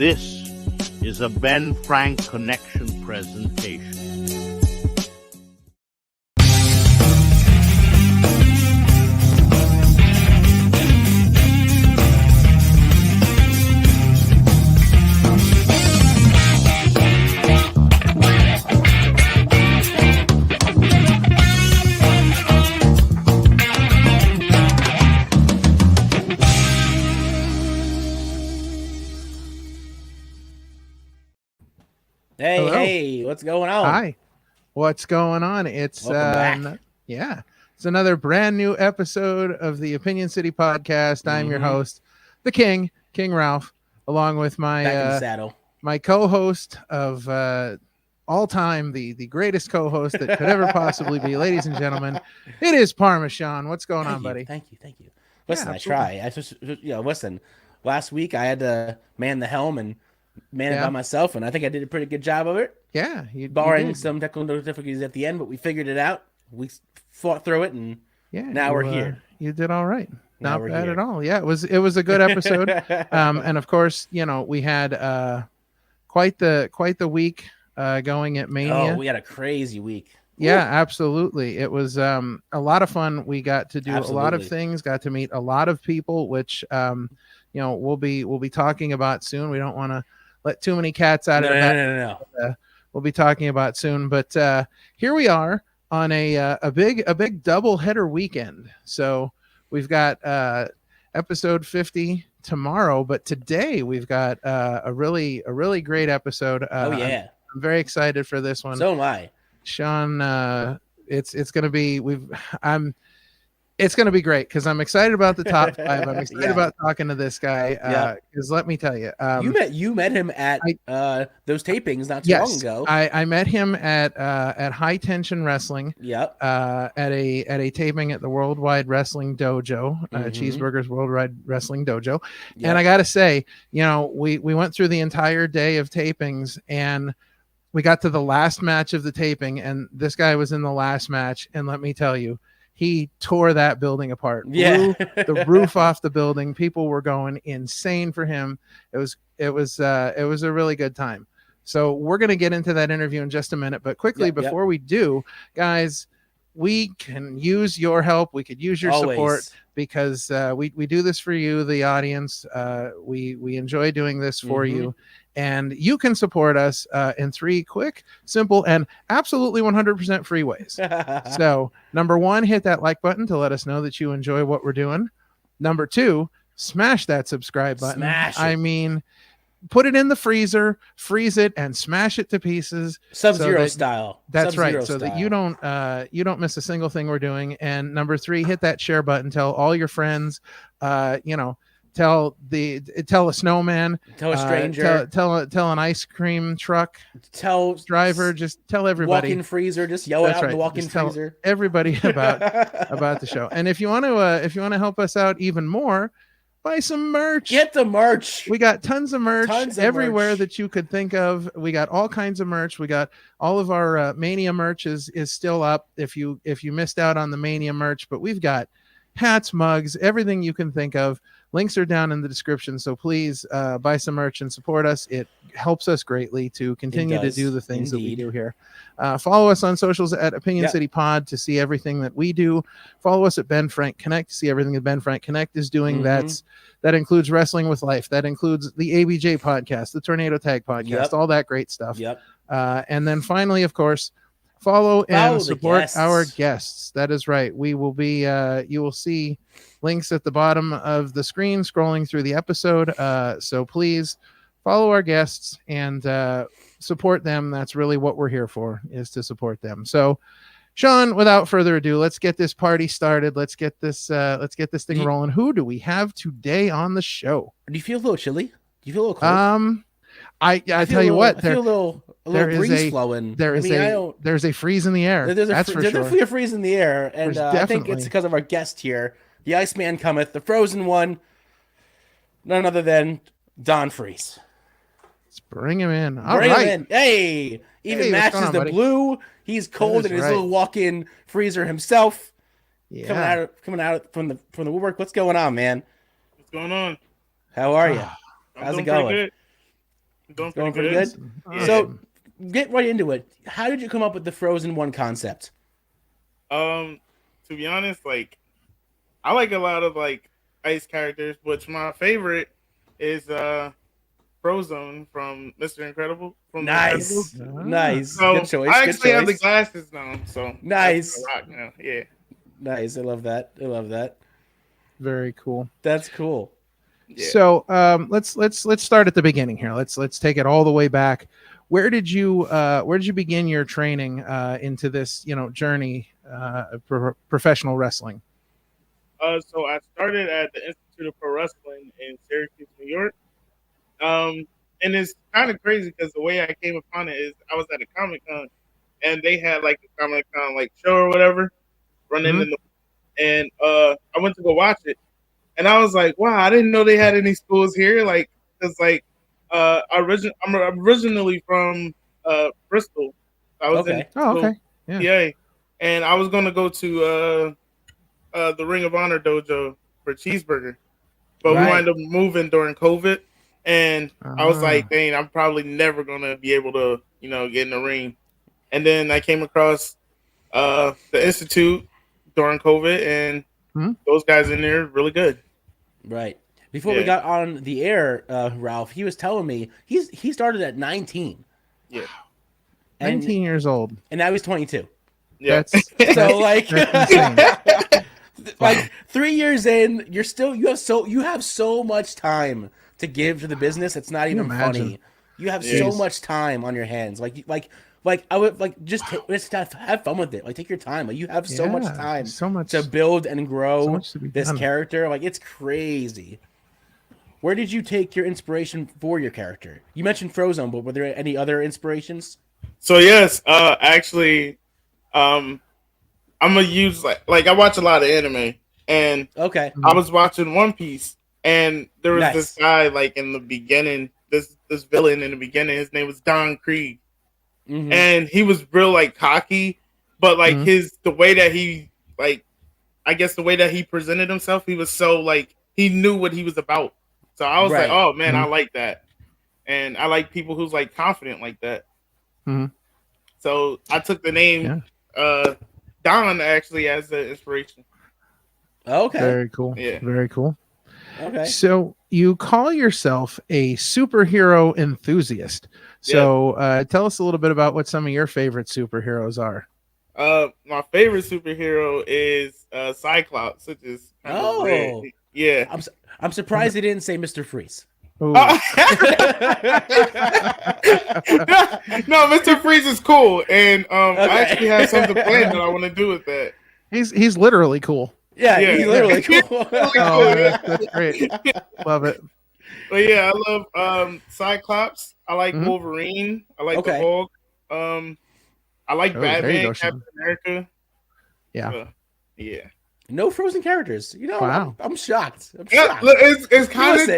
This is a Ben Frank Connection presentation. Hey, Hello. hey, what's going on? Hi, what's going on? It's Welcome back. it's another brand new episode of the Opinion City Podcast. I'm your host, the King Ralph, along with Back in the my saddle. my co-host of all time, the greatest co-host that could ever possibly be, ladies and gentlemen. It is Parmesan. What's going on, buddy? Thank you. Listen, I absolutely. try. I just, listen. Last week I had to man the helm and man it Yeah. by myself, and I think I did a pretty good job of it. Yeah, you Barring did. some technical difficulties at the end, but we figured it out. We fought through it, and now we're here. You did all right. Now Not we're bad here. at all. Yeah, it was a good episode. And of course, we had quite the week going at Mania. Oh, we had a crazy week. Yeah, absolutely. It was a lot of fun. We got to do a lot of Absolutely. things, got to meet a lot of people, which we'll be talking about soon. We don't want to let too many cats out of the bag. No. We'll be talking about soon. But here we are on a big double header weekend. So we've got episode 50 tomorrow, but today we've got a really great episode. Oh yeah. I'm very excited for this one. So am I. Sean, it's gonna be it's gonna be great because I'm excited about the top five. I'm excited Yeah. about talking to this guy. Because let me tell you, you met him at those tapings not too yes, long ago. I met him at High Tension Wrestling. Yep. At a taping at the Worldwide Wrestling Dojo, Mhm. Cheeseburger's Worldwide Wrestling Dojo. Yep. And I gotta say, we went through the entire day of tapings, and we got to the last match of the taping, and this guy was in the last match, and let me tell you, he tore that building apart. Yeah. Blew the roof off the building. People were going insane for him. It was a really good time. So we're going to get into that interview in just a minute, but quickly before we do, guys, we can use your help. We could use your Always. support because we do this for you, the audience. We enjoy doing this for you. And you can support us in 3 quick, simple, and absolutely 100% free ways. So, number 1, hit that like button to let us know that you enjoy what we're doing. Number 2, smash that subscribe button. Smash it. I mean, put it in the freezer, freeze it, and smash it to pieces. Sub-Zero that- style. That's Sub-Zero right. So that style. you don't miss a single thing we're doing. And number 3, hit that share button. Tell all your friends. Tell a snowman. Tell a stranger. Tell an ice cream truck Tell driver. Just tell everybody. walk-in freezer. Just yell it That's out in right. the walk-in Just tell freezer. everybody about the show. And if you want to help us out even more, buy some merch. Get the merch. We got tons of merch Tons of everywhere merch. that you could think of. We got all kinds of merch. We got all of our Mania merch is still up. If you missed out on the Mania merch, but we've got hats, mugs, everything you can think of. Links are down in the description. So please buy some merch and support us. It helps us greatly to continue to does, do the things that we indeed. do here. Follow us on socials at Opinion Yep. City Pod to see everything that we do. Follow us at Ben Frank Connect to see everything that Ben Frank Connect is doing. Mhm. That includes Wrestling with Life. That includes the ABJ podcast, the Tornado Tag podcast, Yep. all that great stuff. Yep. And then finally, of course, follow and the support guests. our guests. That is right. We will be, you will see links at the bottom of the screen scrolling through the episode. So please follow our guests and support them. That's really what we're here for, is to support them. So, Sean, without further ado, let's get this party started. Let's get this thing rolling. Who do we have today on the show? Do you feel a little chilly? Do you feel a little cold? I tell you what, I feel a little there is breeze a- flowing. there's a freeze in the air. There's That's for sure. definitely a freeze in the air, and There's I think definitely. it's because of our guest here, the Iceman cometh, the frozen one, none other than Don Freeze. Let's bring him in. All Bring right. him in. Hey, even Hey, what's matches going on, the buddy? blue. He's cold is in his right. little walk-in freezer himself. Yeah. Coming out from the woodwork. What's going on, man? What's going on? How are you? I'm How's it doing pretty going? good. Doing Going pretty pretty good. good. Yeah. So get right into it. How did you come up with the Frozen 1 concept? To be honest, like I like a lot of like ice characters, which my favorite is Frozone from Mr. Incredible. From The Nice. Incredibles. Nice. So Good choice. I Good actually have the choice. glasses now, so Nice. that's the rock now. Yeah. Nice. I love that. I love that. Very cool. That's cool. Yeah. So let's start at the beginning here. Let's take it all the way back. Where did you begin your training into this journey of professional wrestling? So I started at the Institute of Pro Wrestling in Syracuse, New York. And it's kind of crazy because the way I came upon it is I was at a Comic Con and they had like a Comic Con like show or whatever running in the, and I went to go watch it, and I was like, wow, I didn't know they had any schools here. Like, cause like I'm originally from Bristol. I was in okay. Yeah. PA, and I was gonna go to the Ring of Honor dojo for Cheeseburger, but Right. we wound up moving during COVID, and I was like, dang, I'm probably never gonna be able to, get in the ring. And then I came across the Institute during COVID, and those guys in there really good. Right. Before we got on the air, Ralph, he was telling me he started at 19. Yeah. 19 years old. And now he's 22. Yeah. So like that's insane. like 3 years in, you have so much time to give to the business. It's not even funny. You have so much time on your hands. Like I would just have fun with it. Like take your time. Like you have so much time to build and grow this character. Like it's crazy. Where did you take your inspiration for your character? You mentioned Frozone, but were there any other inspirations? So yes, actually, I'm a huge like I watch a lot of anime, and I was watching One Piece, and there was this guy like in the beginning, this villain in the beginning. His name was Don Krieg, and he was real like cocky, but like the way that he like, I guess the way that he presented himself, he was so like he knew what he was about. So I was like, oh man, I like that, and I like people who's like confident like that. So I took the name Don actually as the inspiration. Okay. Very cool. Yeah. Very cool. Okay. So you call yourself a superhero enthusiast. So tell us a little bit about what some of your favorite superheroes are. My favorite superhero is Cyclops, which is red. Yeah. I'm surprised they didn't say Mr. Freeze. No, Mr. Freeze is cool, and I actually have something planned that I want to do with that. He's literally cool. Yeah, he's literally cool. That's great. Love it. But yeah, I love Cyclops. I like Wolverine. I like the Hulk. I like Batman, Captain America. Yeah. Yeah. No Frozen characters. Wow. I'm shocked. It's kind of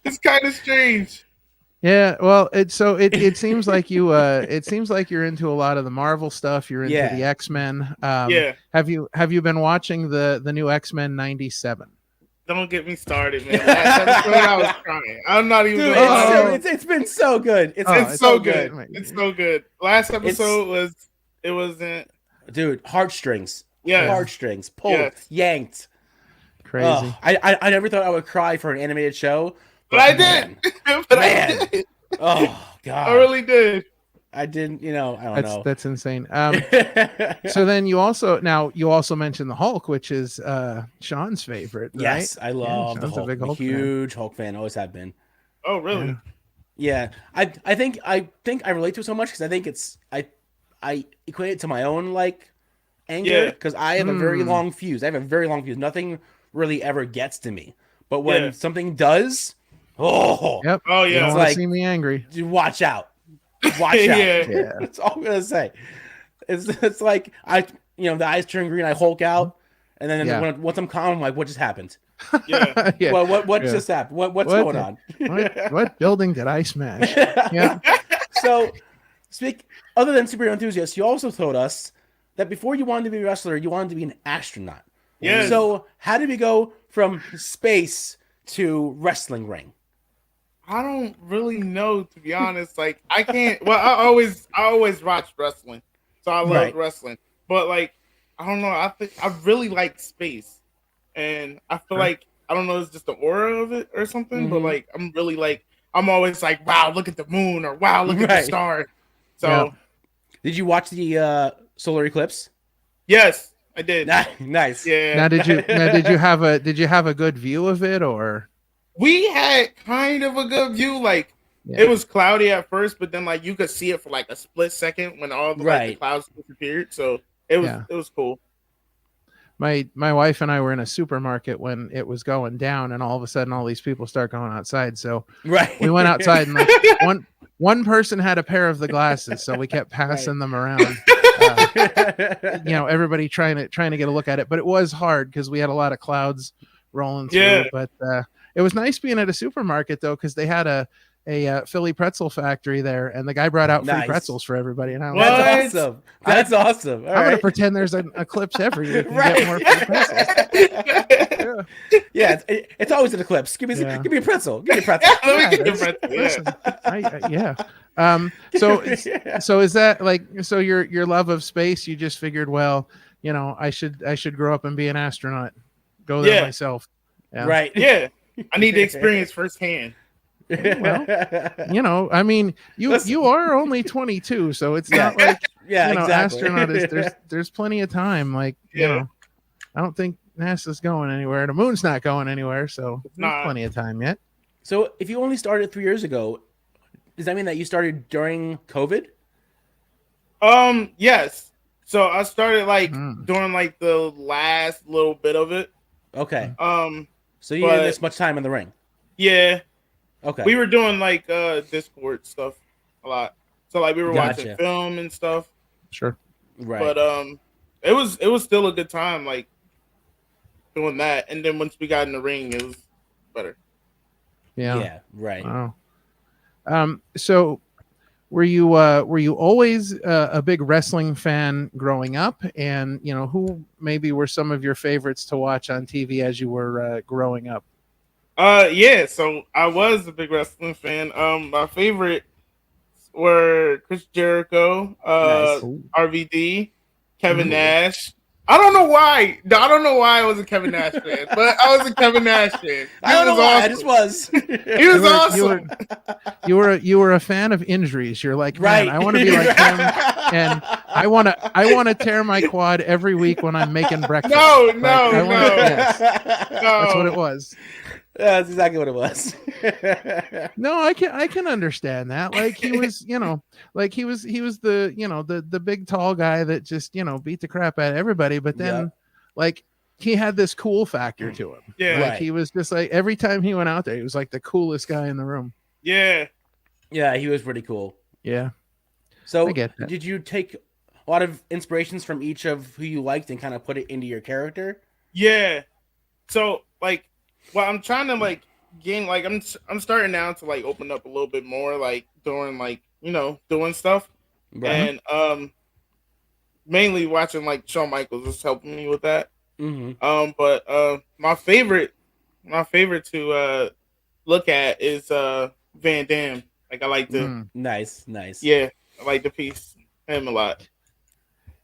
it's kind of strange. Yeah, well, it seems like it seems like you're into a lot of the Marvel stuff. You're into the X-Men. Have you been watching the new X-Men 97? Don't get me started, man. Last episode, I was crying. I'm not even. It's been so good. It's so good. It's so good. Last episode wasn't. Dude, heartstrings. Yeah, heartstrings pulled, yanked. Crazy. Oh, I never thought I would cry for an animated show, but I did. I did. Oh God, I really did. I didn't. I don't know. That's insane. So then you also mentioned the Hulk, which is Sean's favorite. Right? Yes, I love the Hulk. A big Hulk huge Hulk fan. Always have been. Oh really? Yeah. I think I relate to it so much because I think I equate it to my own like anger because I have a very long fuse. Nothing really ever gets to me, but when something does, oh yeah, it's like see me angry. Watch out. That's all I'm gonna say. It's like the eyes turn green, I Hulk out, and then once I'm calm, I'm like, what just happened? Yeah. What just happened? What's going on? What building did I smash? Yeah. So, other than superhero enthusiast, you also told us that before you wanted to be a wrestler, you wanted to be an astronaut. Yeah. So how did we go from space to wrestling ring? I don't really know, to be honest. Like, I can't. Well, I always watch wrestling, so I love wrestling. But like, I don't know. I think I really like space, and I feel like I don't know. It's just the aura of it or something. But like, I'm really like, I'm always like, wow, look at the moon, or wow, look at the star. So, did you watch the solar eclipse? Yes, I did. Nice. Yeah. Now, did you have a good view of it, or? We had kind of a good view. Like, it was cloudy at first, but then like you could see it for like a split second when all the, like, the clouds disappeared. So it was cool. My wife and I were in a supermarket when it was going down, and all of a sudden all these people start going outside. So we went outside, and like one person had a pair of the glasses, so we kept passing them around. Everybody trying to get a look at it, but it was hard because we had a lot of clouds rolling through. Yeah. But it was nice being at a supermarket though, because they had a Philly pretzel factory there, and the guy brought out free pretzels for everybody. And that's awesome. That's awesome. I'm gonna pretend there's an eclipse every year. Get more free pretzels. It's always an eclipse. Give me a pretzel. Give me a pretzel. So is that like, so your love of space? You just figured, well, I should grow up and be an astronaut. Go there myself. Yeah. Right. Yeah. I need to experience firsthand. Well, I mean, you are only 22, so it's not like exactly. Astronaut is there's plenty of time. Like, I don't think NASA's going anywhere. The moon's not going anywhere, so there's plenty of time yet. So if you only started 3 years ago, does that mean that you started during COVID? Yes. So I started like during like the last little bit of it. Okay. So you didn't miss much time in the ring. Yeah. Okay. We were doing like Discord stuff a lot. So like we were watching film and stuff. Sure. Right. But it was still a good time, like doing that. And then once we got in the ring, it was better. Yeah. Yeah. Right. Wow. So were you always a big wrestling fan growing up? And who maybe were some of your favorites to watch on TV as you were growing up? Yeah, so I was a big wrestling fan. My favorite were Chris Jericho, RVD, Kevin Nash. I don't know why I was a Kevin Nash fan, but I was a Kevin Nash fan. I don't know why. I just was. He was awesome. You were a fan of injuries. You're like, man, I want to be like him, and I want to tear my quad every week when I'm making breakfast. No. That's what it was. Yeah, that's exactly what it was. No, I can understand that. Like he was, he was the the big tall guy that just beat the crap out of everybody. But then, like he had this cool factor to him. Yeah, like he was just like every time he went out there, he was like the coolest guy in the room. Yeah, he was pretty cool. Yeah. So, did you take a lot of inspirations from each of who you liked and kind of put it into your character? Yeah. So like. Well, I'm trying to like gain like I'm starting now to like open up a little bit more, like doing like doing stuff, and mainly watching like Shawn Michaels is helping me with that. But my favorite to look at is Van Damme. Like I like to nice. Yeah, I like to piece him a lot.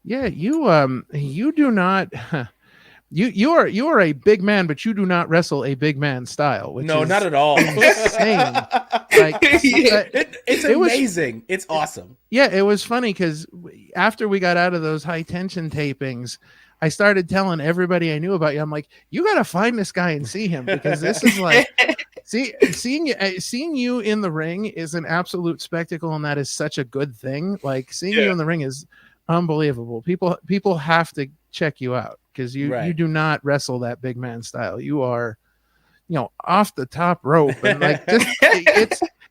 Yeah, you do not. You are a big man, but you do not wrestle a big man style. Which no, not at all. Insane. Like it's amazing. It's awesome. Yeah, it was funny because after we got out of those high tension tapings, I started telling everybody I knew about you. I'm like, you got to find this guy and see him because this is like, seeing you in the ring is an absolute spectacle, and that is such a good thing. Like seeing you in the ring is unbelievable. People have to check you out. Because you do not wrestle that big man style. You are, off the top rope, and like just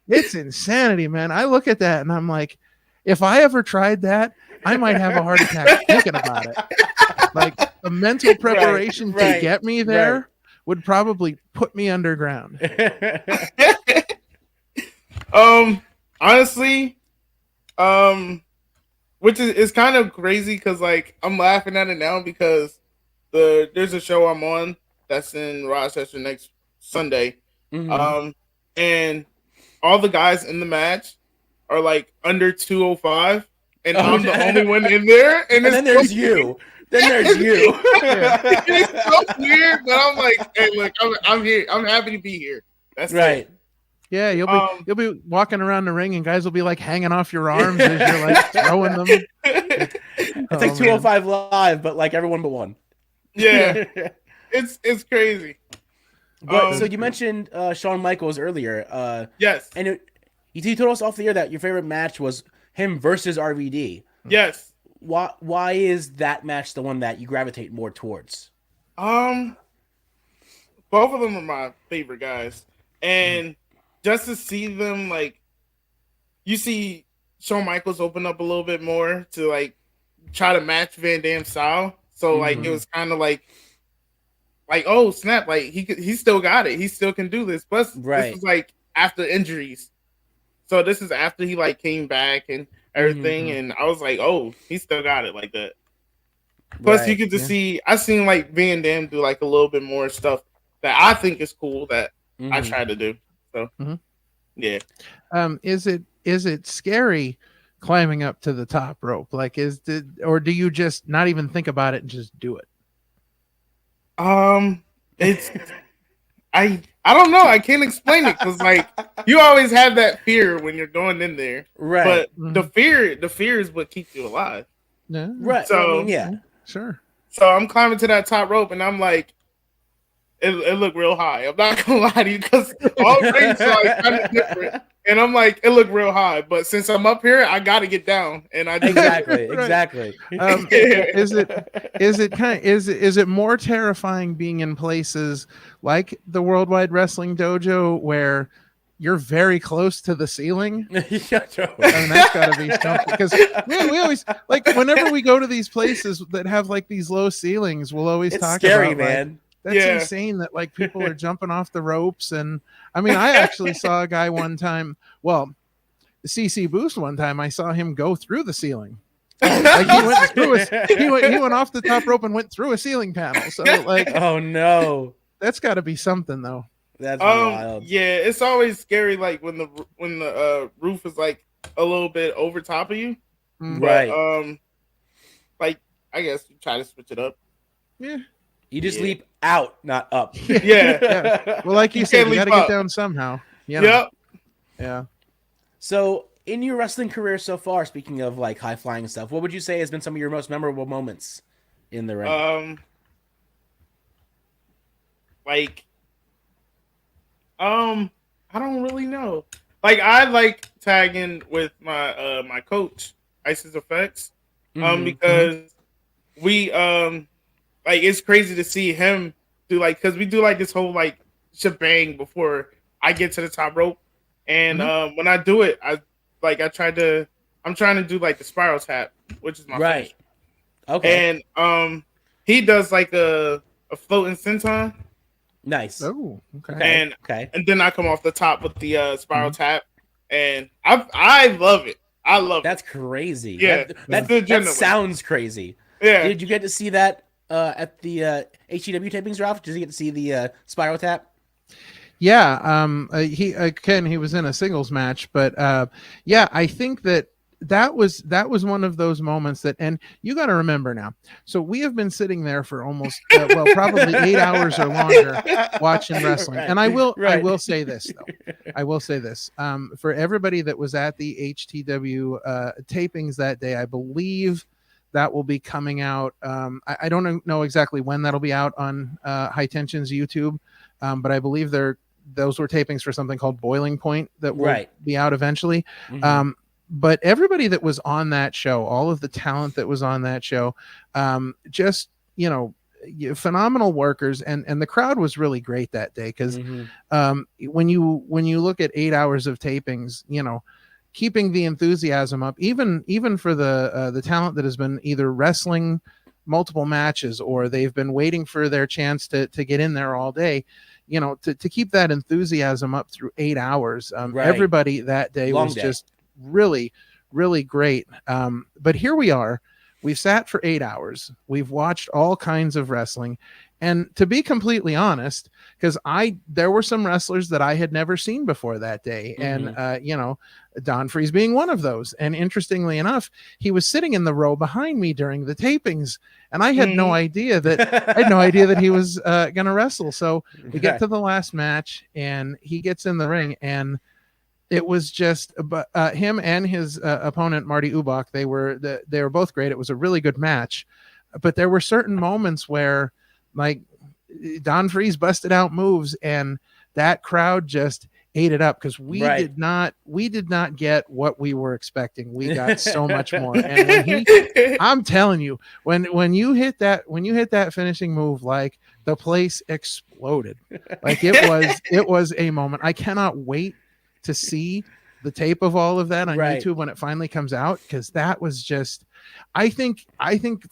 it's insanity, man. I look at that and I'm like, if I ever tried that, I might have a heart attack thinking about it. Like the mental preparation to get me there would probably put me underground. Honestly, which is kind of crazy because like I'm laughing at it now because there's a show I'm on that's in Rochester next Sunday. And all the guys in the match are like under 205, and I'm the only one in there. And then there's you. Then there's you. It's so weird, but I'm like, hey, look, I'm here. I'm happy to be here. That's right. It. Yeah, you'll be walking around the ring, and guys will be like hanging off your arms as you're like throwing them. It's like 205 live, but like everyone but one. Yeah, it's crazy. But so you mentioned Shawn Michaels earlier. Yes, and you told us off the air that your favorite match was him versus RVD. Yes. Why is that match the one that you gravitate more towards? Both of them are my favorite guys, and just to see them, like, you see Shawn Michaels open up a little bit more to like try to match Van Damme's style. So like it was kind of like oh snap, like he still got it, he still can do this. Plus this was like after injuries, so this is after he like came back and everything, and I was like, oh, he still got it like that. Plus you get to see, I seen like Van Damme do like a little bit more stuff that I think is cool that I try to do. So yeah. Is it scary climbing up to the top rope? Like or do you just not even think about it and just do it? It's I don't know. I can't explain it because like you always have that fear when you're going in there, right? But the fear is what keeps you alive. Yeah, right. So I mean, yeah, sure. So I'm climbing to that top rope, and I'm like, it looked real high. I'm not gonna lie to you because all things are like kind of different, and I'm like, it looked real high. But since I'm up here, I got to get down, and I just exactly. Is it more terrifying being in places like the Worldwide Wrestling Dojo where you're very close to the ceiling? I mean, that's got to be something, because we always, like, whenever we go to these places that have like these low ceilings, we'll always talk scary, about, man. Like, that's insane that like people are jumping off the ropes. And I mean, I actually saw a guy one time, well, CC Boost one time, I saw him go through the ceiling. Like he went off the top rope and went through a ceiling panel. So like, oh no, that's got to be something though. That's wild. Yeah, it's always scary like when the roof is like a little bit over top of you. Right. But, like I guess you try to switch it up. Yeah. You just leap out, not up. Yeah. Well, like you said, you got to get down somehow. You know? Yep. Yeah. So, in your wrestling career so far, speaking of like high flying stuff, what would you say has been some of your most memorable moments in the ring? I don't really know. Like I like tagging with my my coach, Isis Effects, because we like it's crazy to see him do like, because we do like this whole like shebang before I get to the top rope, and when I do it, I'm trying to do like the spiral tap, which is my right. Finish. Okay. And he does like a floating senton. Nice. Oh, okay. And then I come off the top with the spiral tap, and I love it. I love That's crazy. Yeah, that sounds crazy. Yeah. Did you get to see that at the HEW tapings, Ralph? Did you get to see the spiral tap? Yeah. He was in a singles match, but yeah, I think that was one of those moments that, and you got to remember now. So we have been sitting there for almost probably 8 hours or longer watching wrestling. Right. And I will say this though. I will say this for everybody that was at the HTW tapings that day. I believe that will be coming out. I don't know exactly when that'll be out on High Tension's YouTube, but I believe those were tapings for something called Boiling Point that will be out eventually. But everybody that was on that show, all of the talent that was on that show, just, phenomenal workers. And the crowd was really great that day. Cause when you look at 8 hours of tapings, keeping the enthusiasm up, even for the talent that has been either wrestling multiple matches or they've been waiting for their chance to get in there all day, to keep that enthusiasm up through 8 hours. Everybody that day was just really, really great. But here we are we've sat for 8 hours. We've watched all kinds of wrestling. And to be completely honest, because there were some wrestlers that I had never seen before that day. Mm-hmm. And, Don Freeze being one of those. And interestingly enough, he was sitting in the row behind me during the tapings. And I had no idea that he was going to wrestle. So we get to the last match and he gets in the ring, and it was just him and his opponent, Marty Ubach. They were both great. It was a really good match, but there were certain moments where, like, Don Freeze busted out moves and that crowd just ate it up, because we did not get what we were expecting. We got so much more. And I'm telling you, when you hit that finishing move, like, the place exploded. Like, it was a moment. I cannot wait to see the tape of all of that on YouTube when it finally comes out, because that was just, I think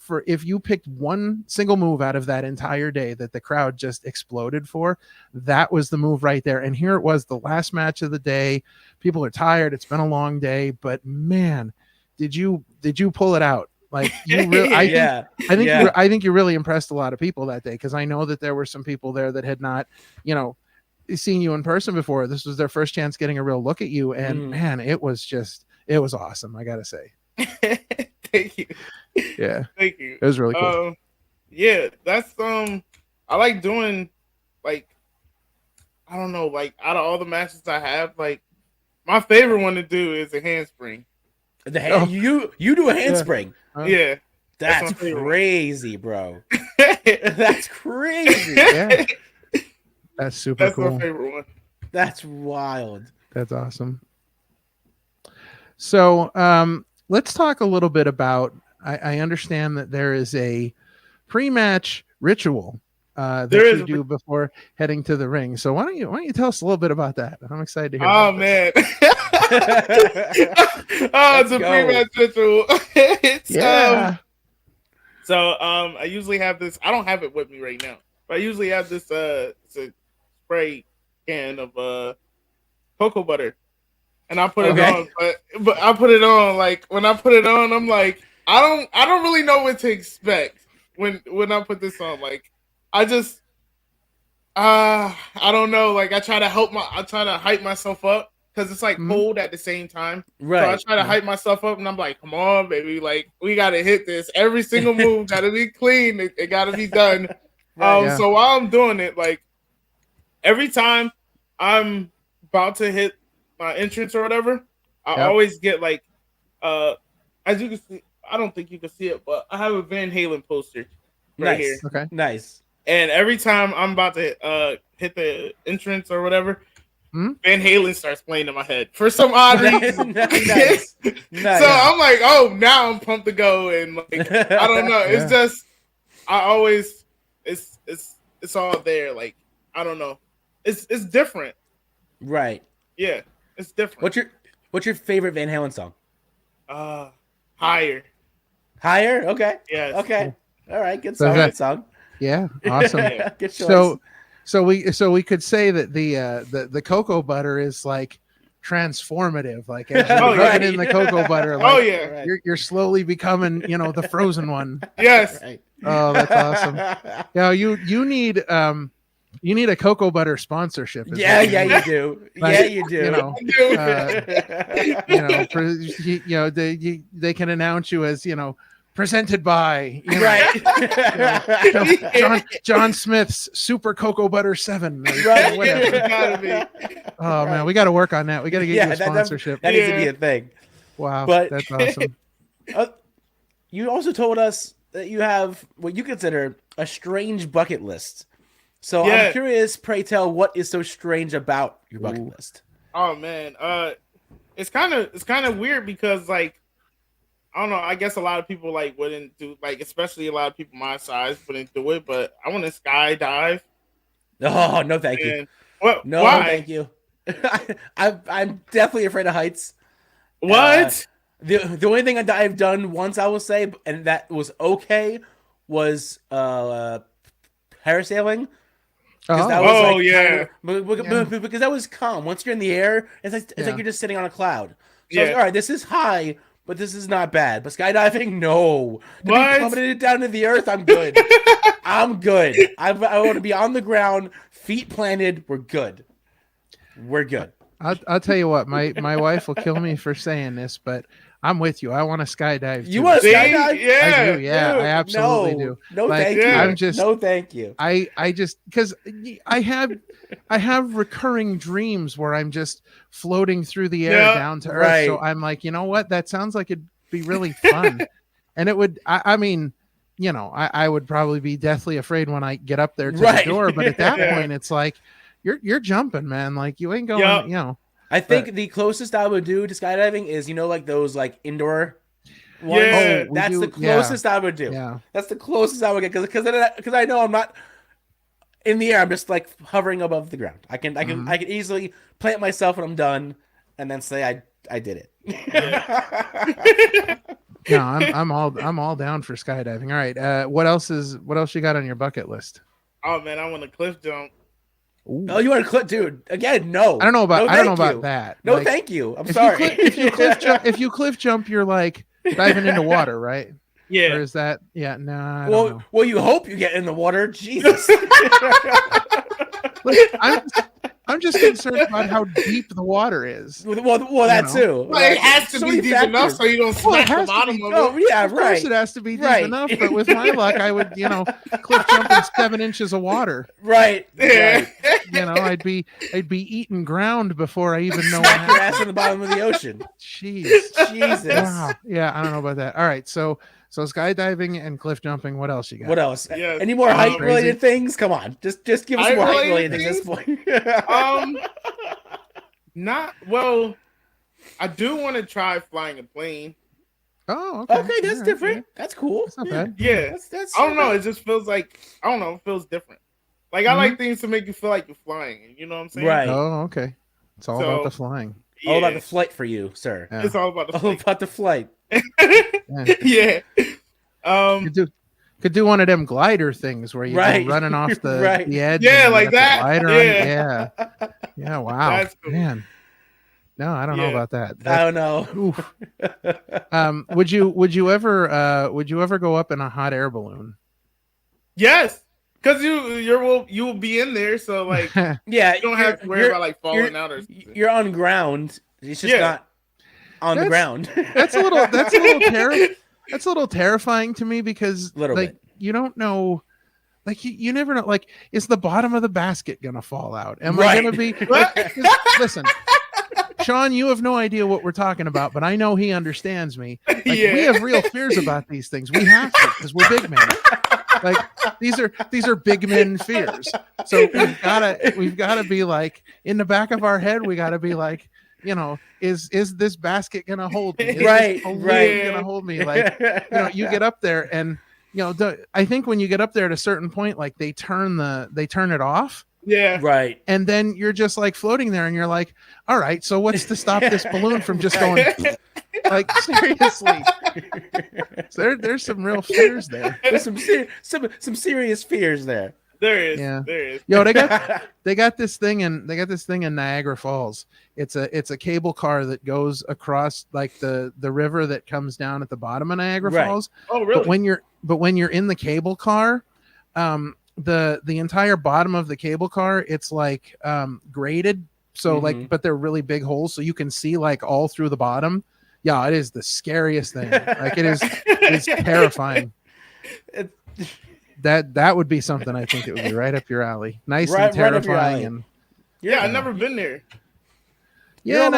for, if you picked one single move out of that entire day that the crowd just exploded for, that was the move right there. And here it was, the last match of the day. People are tired. It's been a long day, but man, did you pull it out? Like, you really, I think you really impressed a lot of people that day, because I know that there were some people there that had not, seen you in person before. This was their first chance getting a real look at you, and man, it was awesome, I gotta say. Thank you. Yeah, thank you. It was really cool. That's I like doing, like, I don't know, like, out of all the matches I have, like, my favorite one to do is a handspring. You do a handspring? Yeah. That's crazy, bro. That's crazy. Yeah. That's super cool. That's my favorite one. That's wild. That's awesome. So let's talk a little bit about, I understand that there is a pre-match ritual that you do before heading to the ring. So why don't you tell us a little bit about that? I'm excited to hear about man. It's a pre-match ritual. I usually have this. I don't have it with me right now, but I usually have this it's a spray can of cocoa butter, and I put it on. But I put it on, like, when I put it on, I'm like, I don't really know what to expect when I put this on. Like, I just I don't know. Like, I try to hype myself up, because it's like cold at the same time. Right. So I try to hype myself up, and I'm like, come on, baby, like, we gotta hit this. Every single move gotta be clean. It gotta be done. So while I'm doing it, like, every time I'm about to hit my entrance or whatever, I always get, like, as you can see, I don't think you can see it, but I have a Van Halen poster right here. Okay. Nice. And every time I'm about to hit the entrance or whatever, Van Halen starts playing in my head for some odd reason. Nice. So I'm like, oh, now I'm pumped to go, and, like, I don't know. It's just, I always, it's all there. Like, I don't know. It's different. Right. Yeah, it's different. What's your favorite Van Halen song? Higher. Higher? Okay. Yes. Okay. All right. Good song. Good song. Yeah. Awesome. Good choice. So we could say that the cocoa butter is, like, transformative. Like, as you rub it in the cocoa butter, like, you're slowly becoming, the frozen one. Yes. Right. Oh, that's awesome. Yeah, you need a cocoa butter sponsorship. Yeah, you do. Like, you do. They can announce you as, presented by, John Smith's Super Cocoa Butter 7. Right. Whatever. Oh man, we got to work on that. We got to get you a sponsorship. That needs to be a thing. Wow, but that's awesome. You also told us that you have what you consider a strange bucket list. So I'm curious, pray tell, what is so strange about your bucket list? Oh man, it's kind of weird, because, like, I don't know. I guess a lot of people, like, wouldn't do, like, especially a lot of people my size wouldn't do it. But I want to skydive. Oh no, thank you. No, why? Thank you. I'm definitely afraid of heights. What? The only thing I've done once, I will say, and that was okay, was parasailing. Because that was because that was calm. Once you're in the air, it's like you're just sitting on a cloud. So I was like, all right, this is high, but this is not bad. But skydiving, no. To What? be plummeted down to the earth, I'm good. I'm good. I want to be on the ground, feet planted. We're good. We're good. I'll tell you what, my wife will kill me for saying this, but I'm with you. I want to skydive. You want to skydive? Yeah, I do. Yeah, Dude, I absolutely do. No, Like, thank you. I'm just no, thank you. I just because I have recurring dreams where I'm just floating through the air down to earth. Right. So I'm like, you know what? That sounds like it'd be really fun, and it would. I mean, you know, I would probably be deathly afraid when I get up there to the door, but at that point, it's like you're jumping, man. Like you ain't going. You know. I think the closest I would do to skydiving is, you know, like those like indoor ones. Yeah. That's the closest I would do. Yeah. That's the closest I would get because I know I'm not in the air. I'm just like hovering above the ground. I can easily plant myself when I'm done and then say I did it. No, I'm all down for skydiving. All right. What else you got on your bucket list? Oh man, I want a cliff jump. Ooh. Oh, you want to cliff, dude? Again, no. I don't know about you. that. No, like, thank you. I'm sorry. If you cliff jump, you're like diving into water, right? Yeah. Or is that? Yeah. No. I don't know. Well, you hope you get in the water. Jesus. Look, I'm just concerned about how deep the water is. Well, that too. Well, it has to be deep enough so you don't smack the bottom of it. Oh, yeah, Of course it has to be deep enough, but with my luck, I would, cliff jump in 7 inches of water. Right. Yeah. I'd be eating ground before I even know. Smack your ass in the bottom of the ocean. Jeez. Jesus. Wow. Yeah, I don't know about that. All right, so skydiving and cliff jumping. What else you got? What else? Yes. Any more height-related things? Come on, just give us more height-related things at this point. Not well. I do want to try flying a plane. Oh, okay. Okay, that's different. Right. That's cool. That's not bad. Yeah, that's I don't know. It just feels like it feels different. Like I like things to make you feel like you're flying. You know what I'm saying? Right. Oh, okay. It's all about the flying. All about the flight for you, sir. Yeah. It's all about the flight. All about the flight. Yeah. Could do one of them glider things where you're running off the edge. Yeah, like that. Yeah. Wow. That's cool. Man. No, I don't know about that. I don't know. Would you ever go up in a hot air balloon? Yes. Because you will be in there, so like you don't have to worry about like falling out or something. You're on ground. It's just not on the ground. That's a little terrifying to me because you don't know, like you never know, like is the bottom of the basket gonna fall out? Am I gonna be listen, Sean, you have no idea what we're talking about, but I know he understands me. Like, we have real fears about these things. We have to because we're big men. Like these are big men fears. So we've gotta be like in the back of our head. We gotta be like, is this basket gonna hold me? Is this gonna hold me? Like you get up there and I think when you get up there at a certain point, like they turn it off. Yeah. Right. And then you're just like floating there and you're like, all right, so what's to stop this balloon from just going like seriously? So there's some real fears there. There's some serious fears there. There is. Yeah. There is. Yo, they got this thing in Niagara Falls. It's a cable car that goes across like the river that comes down at the bottom of Niagara Falls. Oh, really? But when you're in the cable car, the entire bottom of the cable car, it's like graded. So like, but they're really big holes, so you can see like all through the bottom. Yeah, it is the scariest thing. Like it's terrifying. That would be something I think it would be right up your alley. Nice and terrifying. And I've never been there. Yeah,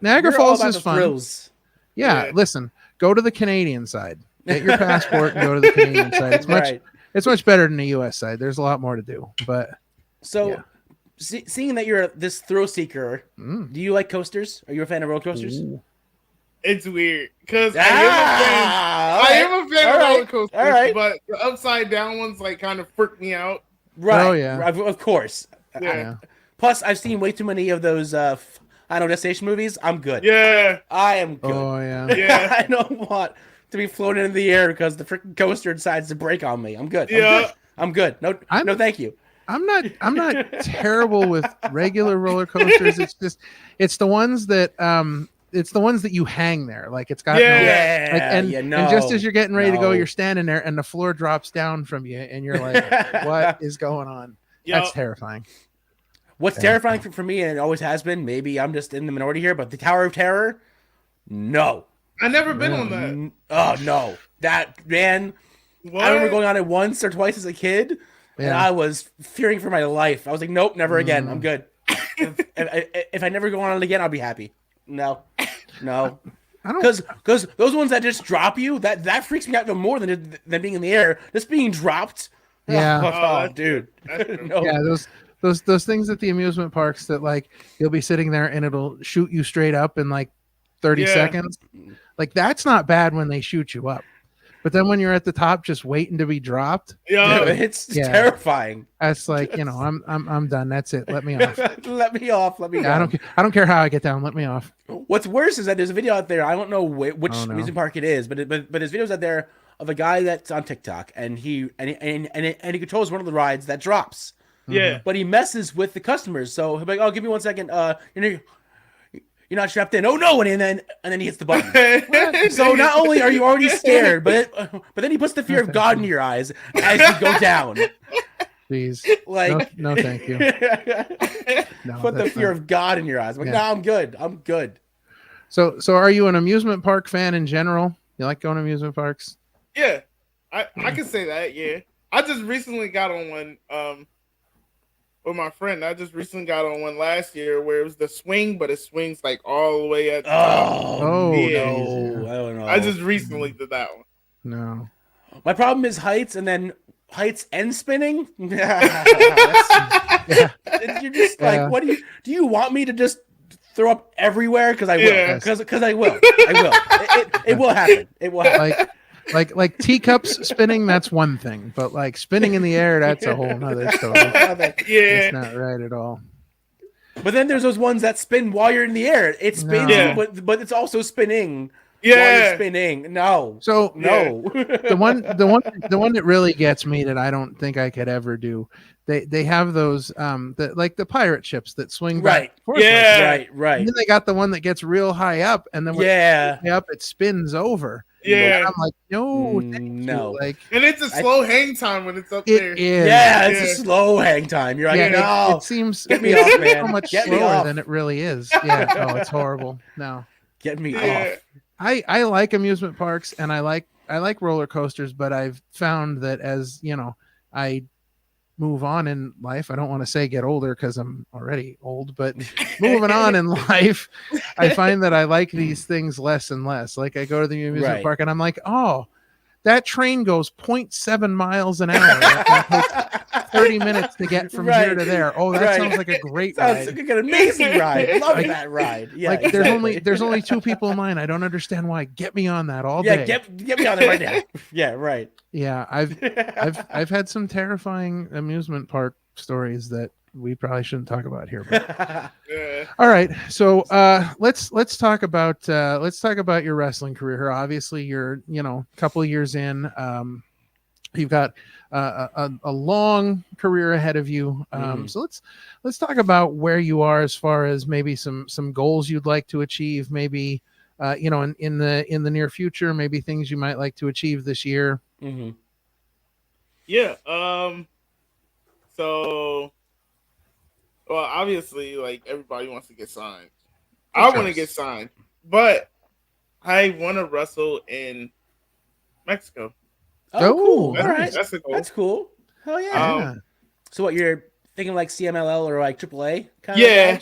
Niagara Falls is fun. Thrills. Yeah, listen, go to the Canadian side. Get your passport and go to the Canadian side. It's much better than the U.S. side. There's a lot more to do. But seeing that you're this thrill seeker, do you like coasters? Are you a fan of roller coasters? Ooh. It's weird because I am a fan of roller coasters, but the upside down ones like kind of freak me out. Right. Oh yeah. Of course. Yeah. Plus, I've seen way too many of those. Destination movies. I'm good. Yeah. I am good. Oh yeah. Yeah. I don't want to be floating in the air because the freaking coaster decides to break on me. I'm good. Yeah. I'm good. No, thank you. I'm not terrible with regular roller coasters. It's the ones that it's the ones that you hang there. Like it's got and just as you're getting ready to go, you're standing there and the floor drops down from you and you're like, what is going on? That's terrifying. What's terrifying for me, and it always has been, maybe I'm just in the minority here, but the Tower of Terror, no. I've never been on that. Oh, no. That, man, what? I remember going on it once or twice as a kid, and I was fearing for my life. I was like, nope, never again. I'm good. if I never go on it again, I'll be happy. No. Because those ones that just drop you, that freaks me out even more than being in the air. Just being dropped. Yeah. Dude. No. Yeah, those things at the amusement parks that like you'll be sitting there and it'll shoot you straight up in like 30 seconds. Like that's not bad when they shoot you up. But then when you're at the top just waiting to be dropped, it's terrifying. That's like, I'm done. That's it. Let me off. Let me off. I don't care how I get down. Let me off. What's worse is that there's a video out there. I don't know which amusement park it is, but there's videos out there of a guy that's on TikTok and he controls one of the rides that drops. Yeah. But he messes with the customers. So he'll be like, "Oh, give me 1 second. You're not strapped in. Oh no!" And then he hits the button. So not only are you already scared, but then he puts the fear of God in your eyes as you go down. Please, like no, thank you. Put the fear of God in your eyes. I'm like, no, I'm good. I'm good. So are you an amusement park fan in general? You like going to amusement parks? Yeah, I can say that. Yeah, I just recently got on one. With my friend, I just recently got on one last year where it was the swing, but it swings like all the way at the top. No, I don't know. I just recently did that one. No, my problem is heights, and then heights and spinning. You're just like, what do you want me to just throw up everywhere? Because I will. Because I will. It will happen. It will happen. Like teacups spinning, that's one thing, but like spinning in the air, that's a whole nother story. It's not right at all. But then there's those ones that spin while you're in the air. It spins, but it's also spinning. While you're spinning. No. So no. the one that really gets me that I don't think I could ever do. They have those like the pirate ships that swing back. Right. Right. And then they got the one that gets real high up, and then when it's high up, it spins over. Yeah, and I'm like, no. Like, and it's a slow hang time when it's up there. It's a slow hang time. You're like, no, it seems get me off, man. So much slower than it really is. Yeah, it's horrible. No, get me off. I like amusement parks and I like roller coasters, but I've found that as I move on in life, I don't want to say get older because I'm already old, but moving on in life, I find that I like these things less and less. Like I go to the amusement park and I'm like, oh, that train goes 0.7 miles an hour. It takes 30 minutes to get from here to there. Oh, that sounds like a great ride. Sounds like an amazing ride. Love that ride. Yeah, like there's only 2 people in line. I don't understand why. Get me on that all day. Yeah, get me on there right now. Yeah, right. Yeah, I've had some terrifying amusement park stories that we probably shouldn't talk about here. But... All right, so let's talk about your wrestling career. Obviously, you're a couple of years in. You've got a long career ahead of you. So let's talk about where you are as far as maybe some goals you'd like to achieve. Maybe in the near future, maybe things you might like to achieve this year. Mm-hmm. Yeah. So, well, obviously, like everybody wants to get signed. I want to get signed, but I want to wrestle in Mexico. Oh, cool! All right, that's a goal. That's cool. Hell yeah! So, what you're thinking, like CMLL or like AAA kind of? Yeah.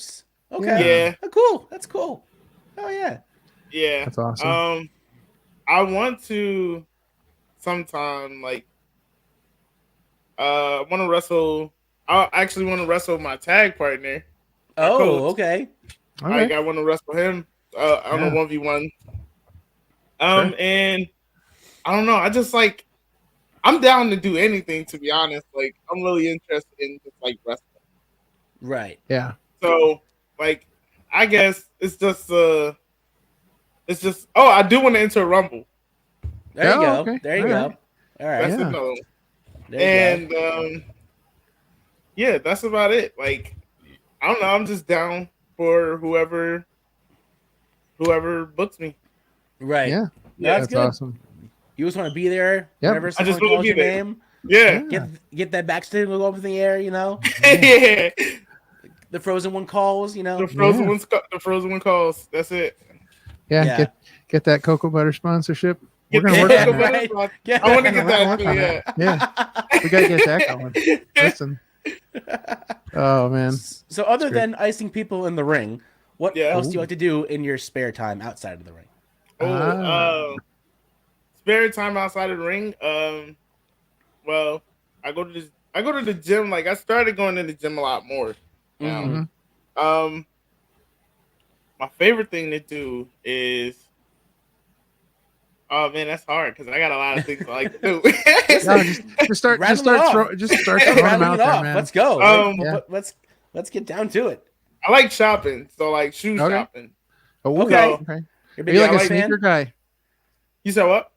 Okay. Yeah. Oh, cool. That's cool. Oh yeah. Yeah. That's awesome. I want to sometime I want to wrestle. I actually want to wrestle my tag partner. Oh, okay. Like I want to wrestle him on a 1v1. And I don't know. I just I'm down to do anything, to be honest. Like I'm really interested in just wrestling. Right. Yeah. So I guess it's just I do want to enter a Rumble. There you go. Okay. There you go. All right. That's another one. And yeah, that's about it. I don't know. I'm just down for whoever whoever books me. Right. Yeah. That's good. Awesome. You just want to be there Yep. whenever someone calls your name. Yeah. Get that backstage go up in the air, Yeah. The Frozen one calls, The Frozen one calls. That's it. Yeah. Get that cocoa butter sponsorship. We're gonna work on that. Right? I want to get that. Yeah. We gotta get that going. Listen. Oh man. So other than icing people in the ring, what else do you like to do in your spare time outside of the ring? Spare time outside of the ring. Well, I go to the gym. Like, I started going to the gym a lot more now. Mm-hmm. My favorite thing to do is, oh man, that's hard because I got a lot of things I like to do. just start throwing them out there, man. Let's go. Let's get down to it. I like shopping, so like shoe shopping. Oh, okay. Are you like a sneaker guy? You said what?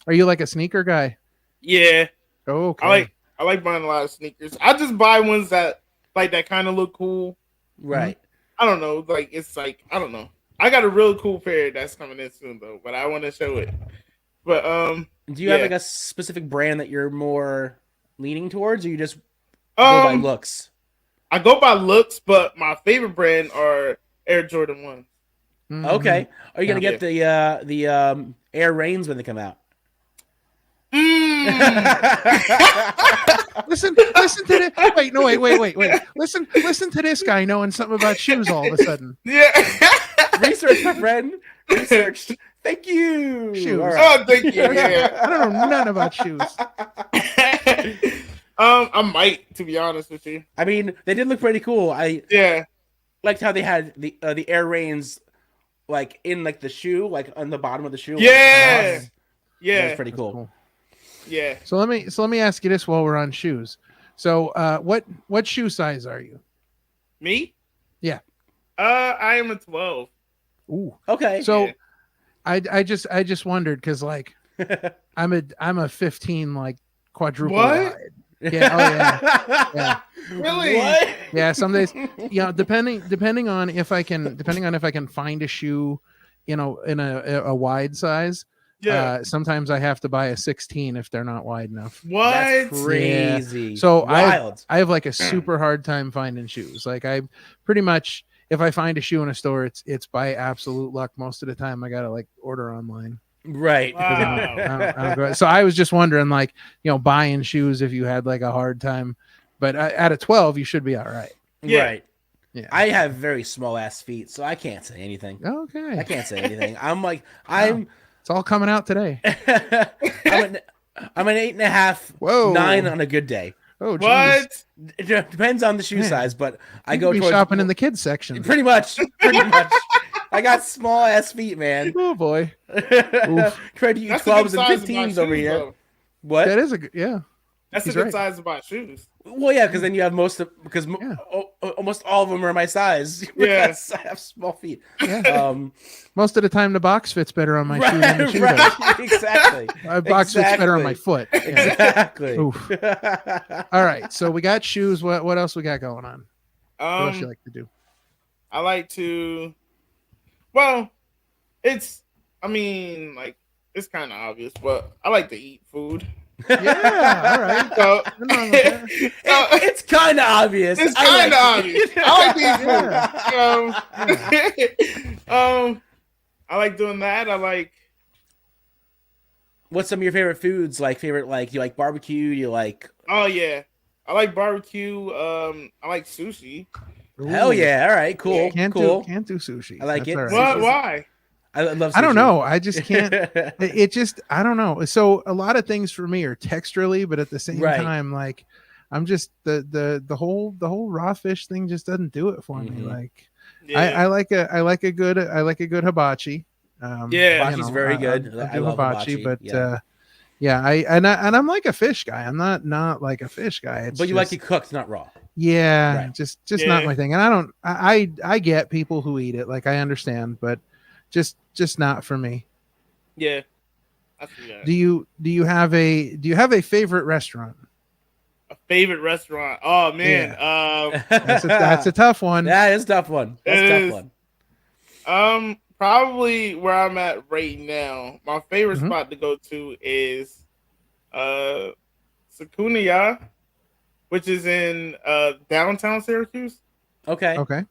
Are you like a sneaker guy? Yeah. Oh, okay. I like buying a lot of sneakers. I just buy ones that kind of look cool. Right. I don't know. Like, it's like, I don't know. I got a really cool pair that's coming in soon though, but I want to show it. But do you have like a specific brand that you're more leaning towards, or you just go by looks? I go by looks, but my favorite brand are Air Jordan 1. Mm-hmm. Okay. Are you gonna get the Air Rains when they come out? Listen to this. Wait. Listen to this guy knowing something about shoes all of a sudden. Yeah. Research, my friend. Research. Thank you. Shoes. Right. Oh, thank you. Yeah. I don't know none about shoes. I might, to be honest with you. I mean, they did look pretty cool. I liked how they had the Air Rains like in like the shoe, like on the bottom of the shoe. Yeah. Yeah. That's pretty cool. Yeah. So let me ask you this while we're on shoes. So what shoe size are you? Me? Yeah. I am a 12. Ooh. Okay. So I just wondered because like I'm a 15 like quadruple wide. Yeah. Oh yeah. Yeah. Really? What? Yeah. Some days, depending on if I can find a shoe, in a wide size. Yeah. Sometimes I have to buy a 16 if they're not wide enough. What? That's crazy. Yeah. So wild. I have like a super hard time finding shoes. Like I pretty much, if I find a shoe in a store, it's by absolute luck. Most of the time I gotta like order online. Right. Wow. So I was just wondering, like, buying shoes if you had like a hard time, but at a 12 you should be all right. Yeah. Right. Yeah. I have very small ass feet, so I can't say anything. Okay. I can't say anything. I'm like It's all coming out today. I'm an 8.5. Whoa. 9 on a good day. Oh, geez. What? It depends on the shoe size, but I go towards shopping in the kids section. Pretty much. I got small ass feet, man. Oh boy. Compared to you 12s and 15s over here. Though. What? That is a good, yeah. That's a good size to buy shoes. Well, yeah, because then you have almost all of them are my size. Yes, I have small feet. Yeah. Most of the time, the box fits better on my shoe than the shoe does. Exactly. My box fits better on my foot. Yeah. Exactly. All right, so we got shoes. What else we got going on? What else you like to do? I like to. Well, it's kind of obvious, but I like to eat food. Yeah, all right. So, it's kind of obvious. It's kind of obvious. I like to eat food. I like doing that. I like. What's some of your favorite foods? Like you like barbecue? You like? Oh yeah, I like barbecue. I like sushi. Ooh. Hell yeah! All right, cool. Can't do sushi. I like That's it. Right. Why? I love sushi. I don't know. I just can't. I don't know. So a lot of things for me are texturally, but at the same time, like I'm just the whole raw fish thing just doesn't do it for me. Like I like a good hibachi. Hibachi's very good. I do hibachi, but I'm like a fish guy. I'm not like a fish guy. But you like it cooked, not raw. Yeah, right. just not my thing. And I get people who eat it. Like I understand, but just not for me. Yeah. Do you have a favorite restaurant? A favorite restaurant? Oh man, yeah. That's a tough one. That is a tough one. That's a tough one. probably where I'm at right now. My favorite spot to go to is Sakuniya, which is in downtown Syracuse. Okay.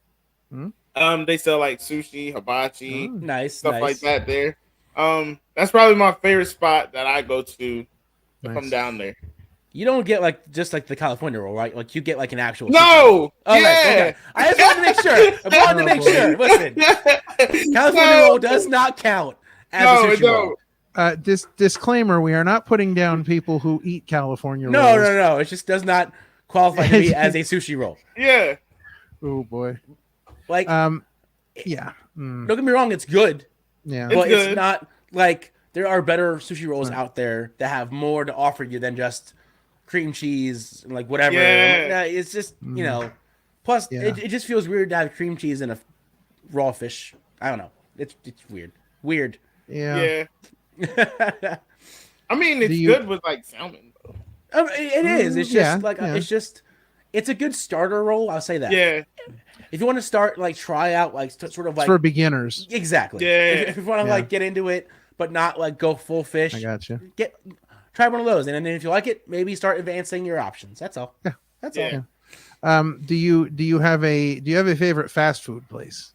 They sell like sushi, hibachi, stuff nice. like that there. That's probably my favorite spot that I go to if I'm down there. You don't get like just like the California roll, right? Like you get like an actual. No. Oh, okay. I just wanted to make sure. Sure. Listen, California roll does not count as a sushi roll. Disclaimer: we are not putting down people who eat California rolls. No. It just does not qualify to be as a sushi roll. Yeah. Oh boy. Like, yeah. Don't get me wrong, it's good. Yeah, but it's not like there are better sushi rolls out there that have more to offer you than just cream cheese and like whatever. Yeah. It's just Plus, it just feels weird to have cream cheese in a raw fish. I don't know. It's weird. Weird. Yeah. I mean, it's good with like salmon though. It is. It's just it's a good starter roll. I'll say that. Yeah. If you want to start, like, try out, like, sort of like for beginners. Exactly. Yeah. If you want to like get into it, but not like go full fish. I got you. Try one of those, and then if you like it, maybe start advancing your options. That's all. Yeah. That's all. Yeah. Do you have a favorite fast food place?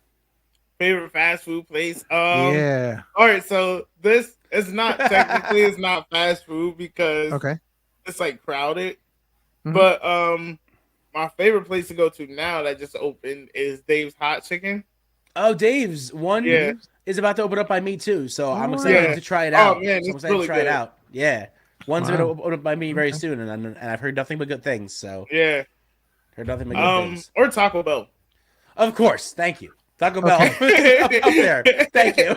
Favorite fast food place? Yeah. All right, so this is not technically it's not fast food because it's like crowded. But my favorite place to go to now that just opened is Dave's Hot Chicken. Oh, Dave's one is about to open up by me too, so I'm excited to try it out. Oh man, I'm excited really to try it out. Yeah, one's going to open up by me very soon, and I've heard nothing but good things. So heard nothing but good things. Or Taco Bell, of course. Thank you. Taco Bell up there. Thank you.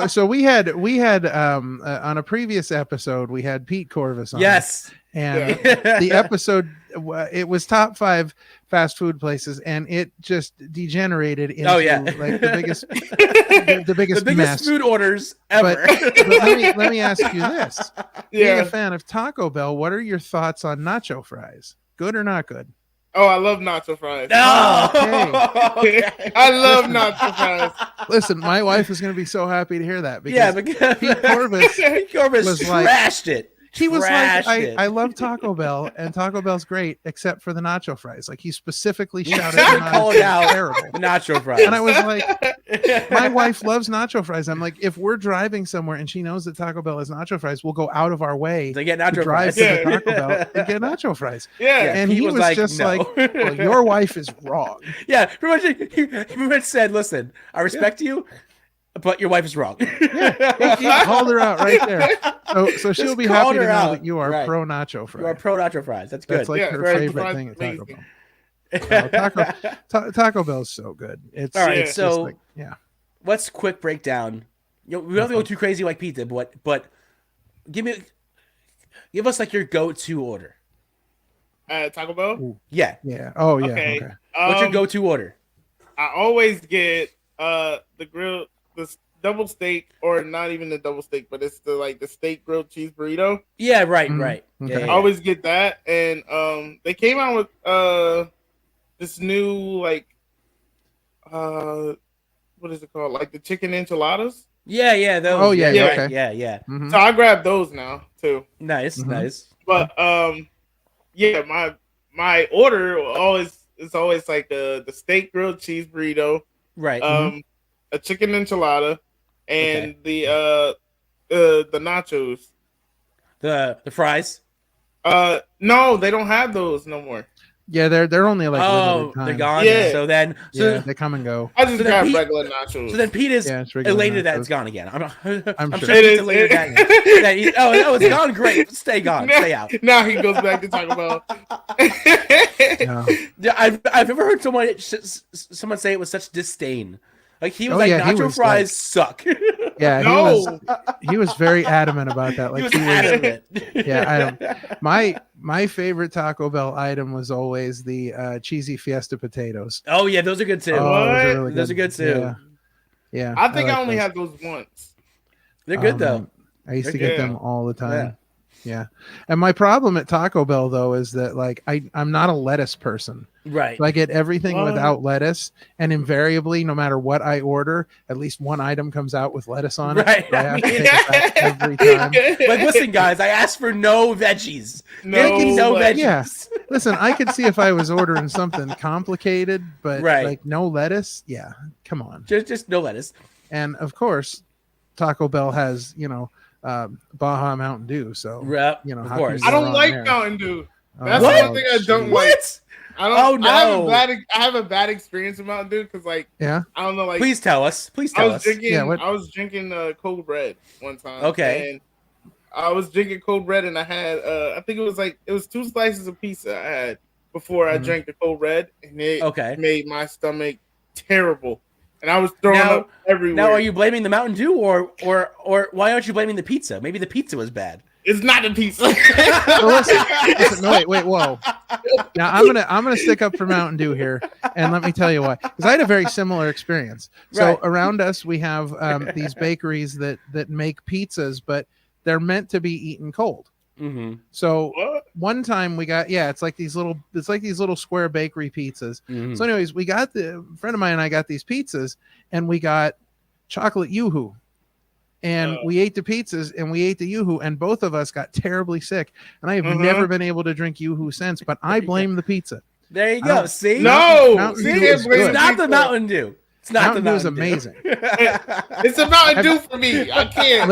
So we had on a previous episode we had Pete Corvus on. Yes. And the episode, it was top 5 fast food places, and it just degenerated into like the biggest mess. Food orders ever. But let me ask you this: being a fan of Taco Bell, what are your thoughts on nacho fries? Good or not good? Oh, I love nacho fries. No, okay. I love nacho fries. Listen, my wife is going to be so happy to hear that because Pete Corvus was trashed it. He was like, I love Taco Bell, and Taco Bell's great, except for the nacho fries. Like, he specifically shouted called out terrible. The nacho fries. And I was like, my wife loves nacho fries. I'm like, if we're driving somewhere and she knows that Taco Bell has nacho fries, we'll go out of our way to get nacho drive fries. to the Taco Bell and get nacho fries. Yeah. And he was like, just no. like, well, your wife is wrong. Yeah, pretty much said, listen, I respect you, but your wife is wrong. He called her out right there. So she'll be happy to know that you are pro nacho fries. You are pro nacho fries. That's good. That's like her favorite thing at Taco Bell. Taco Bell's so good. It's all right. It's so let's quick breakdown. We don't have to go too crazy like Pete did, but give us like your go-to order. Taco Bell. Yeah. Oh yeah. Okay. What's your go-to order? I always get the grilled. The double steak, or not even the double steak, but it's the steak grilled cheese burrito. Yeah, right. Okay. Yeah. I always get that, and they came out with this new what is it called? Like the chicken enchiladas. Yeah. Those. Oh yeah. Okay. Okay. Yeah. Mm-hmm. So I grabbed those now too. Nice. But my order is always like the steak grilled cheese burrito. Right. A chicken enchilada, and the nachos. The fries. No, they don't have those no more. Yeah, they're only like limited time. They're gone. Yeah. So they come and go. I just grabbed regular nachos. So then Pete is elated that nachos. it's gone again. I'm sure. sure Pete's elated that. Oh, it's gone. Great. Stay gone. Stay out. Now he goes back to Taco Bell. Yeah, I've never heard someone say it with such disdain. Like he was nacho fries suck. Yeah, he was very adamant about that. Like he was adamant. My favorite Taco Bell item was always the cheesy fiesta potatoes. Oh yeah, those are good too. Those are good too. Yeah. I think I only had those once. They're good though. I used to get them all the time. Yeah. And my problem at Taco Bell though is that like I'm not a lettuce person. Right. So I get everything without lettuce, and invariably, no matter what I order, at least one item comes out with lettuce on it. Right. So I have to take it back every time. Like, listen, guys, I asked for no veggies. No veggies. Yeah. Listen, I could see if I was ordering something complicated, but like no lettuce. Yeah. Come on. Just no lettuce. And of course, Taco Bell has, Baja Mountain Dew. So, of course. I don't like Mountain Dew. That's the one thing I don't like. I don't. No. I have a bad experience with Mountain Dew because, like, I don't know. Like, please tell us. I was drinking Cold Red one time. Okay. And I was drinking Cold Red, and I had I think it was 2 slices of pizza I had before I drank the Cold Red, and it made my stomach terrible, and I was throwing up everywhere. Now, are you blaming the Mountain Dew, or why aren't you blaming the pizza? Maybe the pizza was bad. It's not a pizza. Listen, no, wait, whoa. Now I'm gonna stick up for Mountain Dew here, and let me tell you why. Because I had a very similar experience. So around us, we have these bakeries that make pizzas, but they're meant to be eaten cold. Mm-hmm. So one time we got it's like these little square bakery pizzas. Mm-hmm. So anyways, we got a friend of mine and I got these pizzas, and we got chocolate Yoo-hoo. And we ate the pizzas and we ate the Yoo-hoo, and both of us got terribly sick. And I have never been able to drink Yoo-hoo since, but I blame the pizza. There you go. See? It's not the Mountain Dew. It's not Mountain Dew is amazing. It's a Mountain Dew for me. I can't.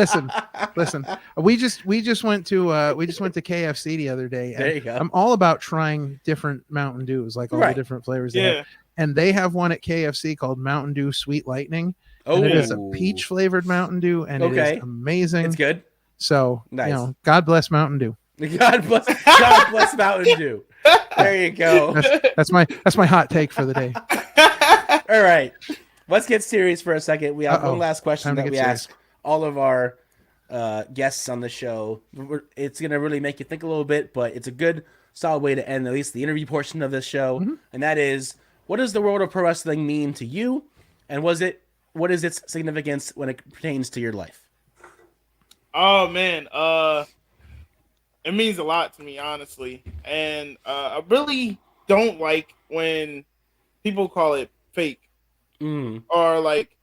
Listen. We just went to KFC the other day. And there you go. I'm all about trying different Mountain Dews, like all the different flavors. Yeah. And they have one at KFC called Mountain Dew Sweet Lightning. Oh, and it is a peach flavored Mountain Dew, and it is amazing. It's good. So, nice. God bless Mountain Dew. God bless Mountain Dew. There you go. That's my hot take for the day. All right, let's get serious for a second. We have one last question that we ask all of our guests on the show. It's gonna really make you think a little bit, but it's a good, solid way to end at least the interview portion of this show. Mm-hmm. And that is, what does the world of pro wrestling mean to you? And what is its significance when it pertains to your life? Oh man, it means a lot to me, honestly. And I really don't like when people call it fake. Or like,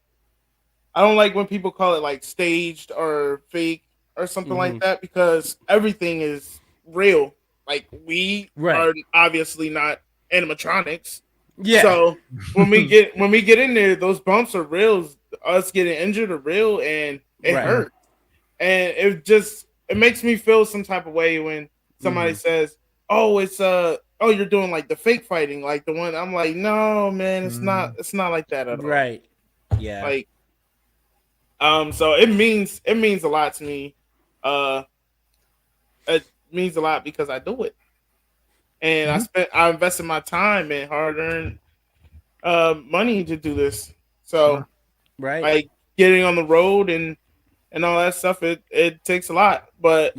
I don't like when people call it like staged or fake or something like that, because everything is real. Like, we are obviously not animatronics. Yeah. So when we get in there, those bumps are real. Us getting injured are real, and it hurts. And it makes me feel some type of way when somebody says, "Oh, it's you're doing like the fake fighting, like the one." I'm like, "No, man, it's not. It's not like that at all." Right. Yeah. Like, so it means a lot to me. It means a lot because I do it. And I invested my time and hard-earned money to do this. So, like, getting on the road and all that stuff, it takes a lot. But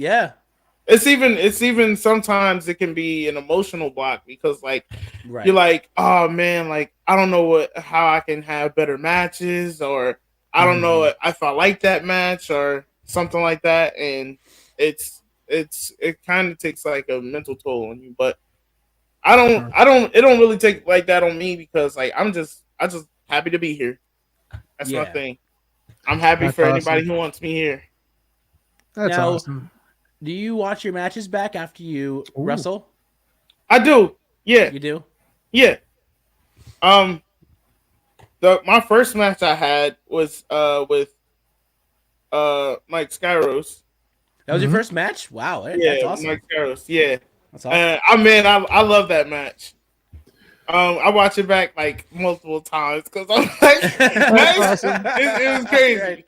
it's even sometimes it can be an emotional block because, like, you're like, oh man, like, I don't know how I can have better matches, or I don't know if I like that match or something like that, and it kind of takes like a mental toll on you, but. It don't really take like that on me because like I just happy to be here. That's my thing. I'm happy for anybody who wants me here. That's awesome. Do you watch your matches back after you wrestle? I do. Yeah. You do? Yeah. My first match I had was with Mike Skyros. That was your first match? Wow. That's awesome. Mike Skyros. Yeah. That's awesome. I love that match. I watch it back like multiple times because I'm like, it was crazy.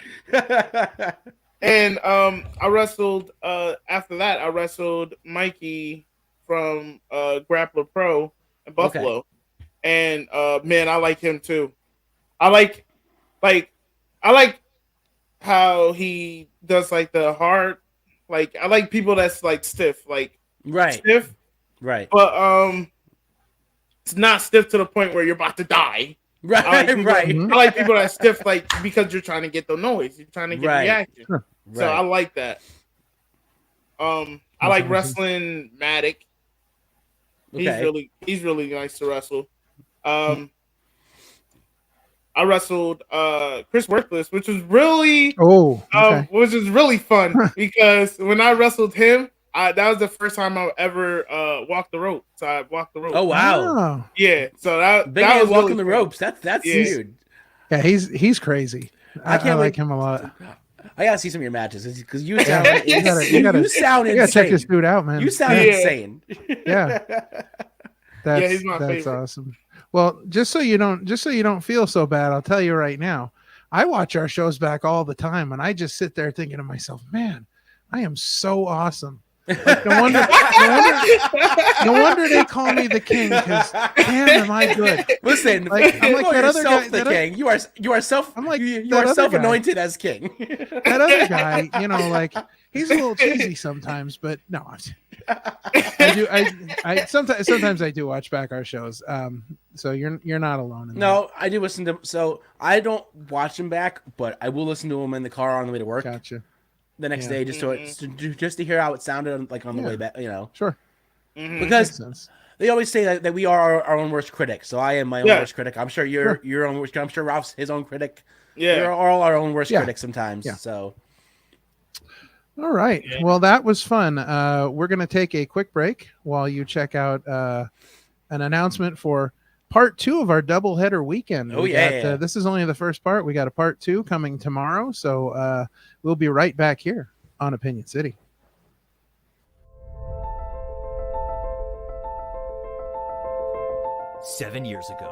And I wrestled after that. I wrestled Mikey from Grappler Pro in Buffalo, and man, I like him too. I like how he does like the hard, like I like people that's like stiff, like stiff, but it's not stiff to the point where you're about to die. I like people that stiff like because you're trying to get the noise, you're trying to get the reaction. So I like that. I like wrestling Matic. Okay. He's really nice to wrestle. I wrestled Chris Worthless, which was really which is really fun because when I wrestled him, that was the first time I ever walked the rope. So I walked the rope. Oh wow! Yeah, so that was walking the ropes. That's weird. Yeah, he's crazy. I like him a lot. I gotta see some of your matches because you sound you sound insane. You gotta check this dude out, man. You sound insane. Yeah, he's my favorite. That's awesome. Well, just so you don't feel so bad, I'll tell you right now. I watch our shows back all the time, and I just sit there thinking to myself, man, I am so awesome. Like, no wonder they call me the king because damn, am I good? Listen, like, I'm like that other guy. The king. You are self. I'm like you are self-anointed as king. That other guy, like he's a little cheesy sometimes, but no, I sometimes I do watch back our shows. So you're not alone. No, I do listen to. So I don't watch them back, but I will listen to them in the car on the way to work. Gotcha. The next day, just to hear how it sounded like on the way back, Sure. Because they always say that we are our own worst critic. So I am my own worst critic. I'm sure you're your own worst critic. I'm sure Ralph's his own critic. Yeah. We're all our own worst critics sometimes. Yeah. So. All right. Yeah. Well, that was fun. We're going to take a quick break while you check out an announcement for part 2 of our doubleheader weekend. This is only the first part. We got a part 2 coming tomorrow. So we'll be right back here on Opinion City. Seven years ago,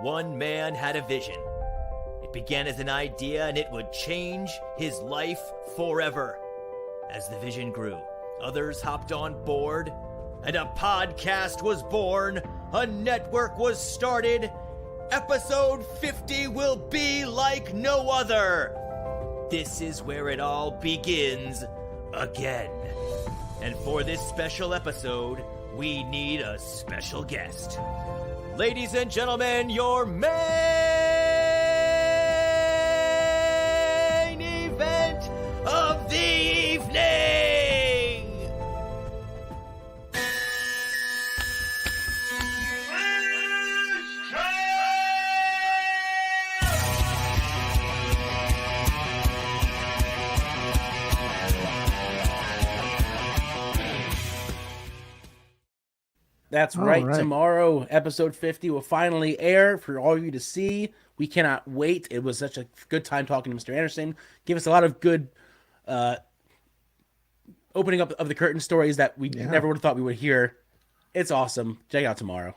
one man had a vision. It began as an idea and it would change his life forever. As the vision grew, others hopped on board, and a podcast was born. A network was started. Episode 50 will be like no other. This is where it all begins again. And for this special episode, we need a special guest. Ladies and gentlemen, your main event of the evening! That's right. Tomorrow, episode 50 will finally air for all of you to see. We cannot wait. It was such a good time talking to Mr. Anderson. Give us a lot of good opening up of the curtain stories that we never would have thought we would hear. It's awesome. Check it out tomorrow.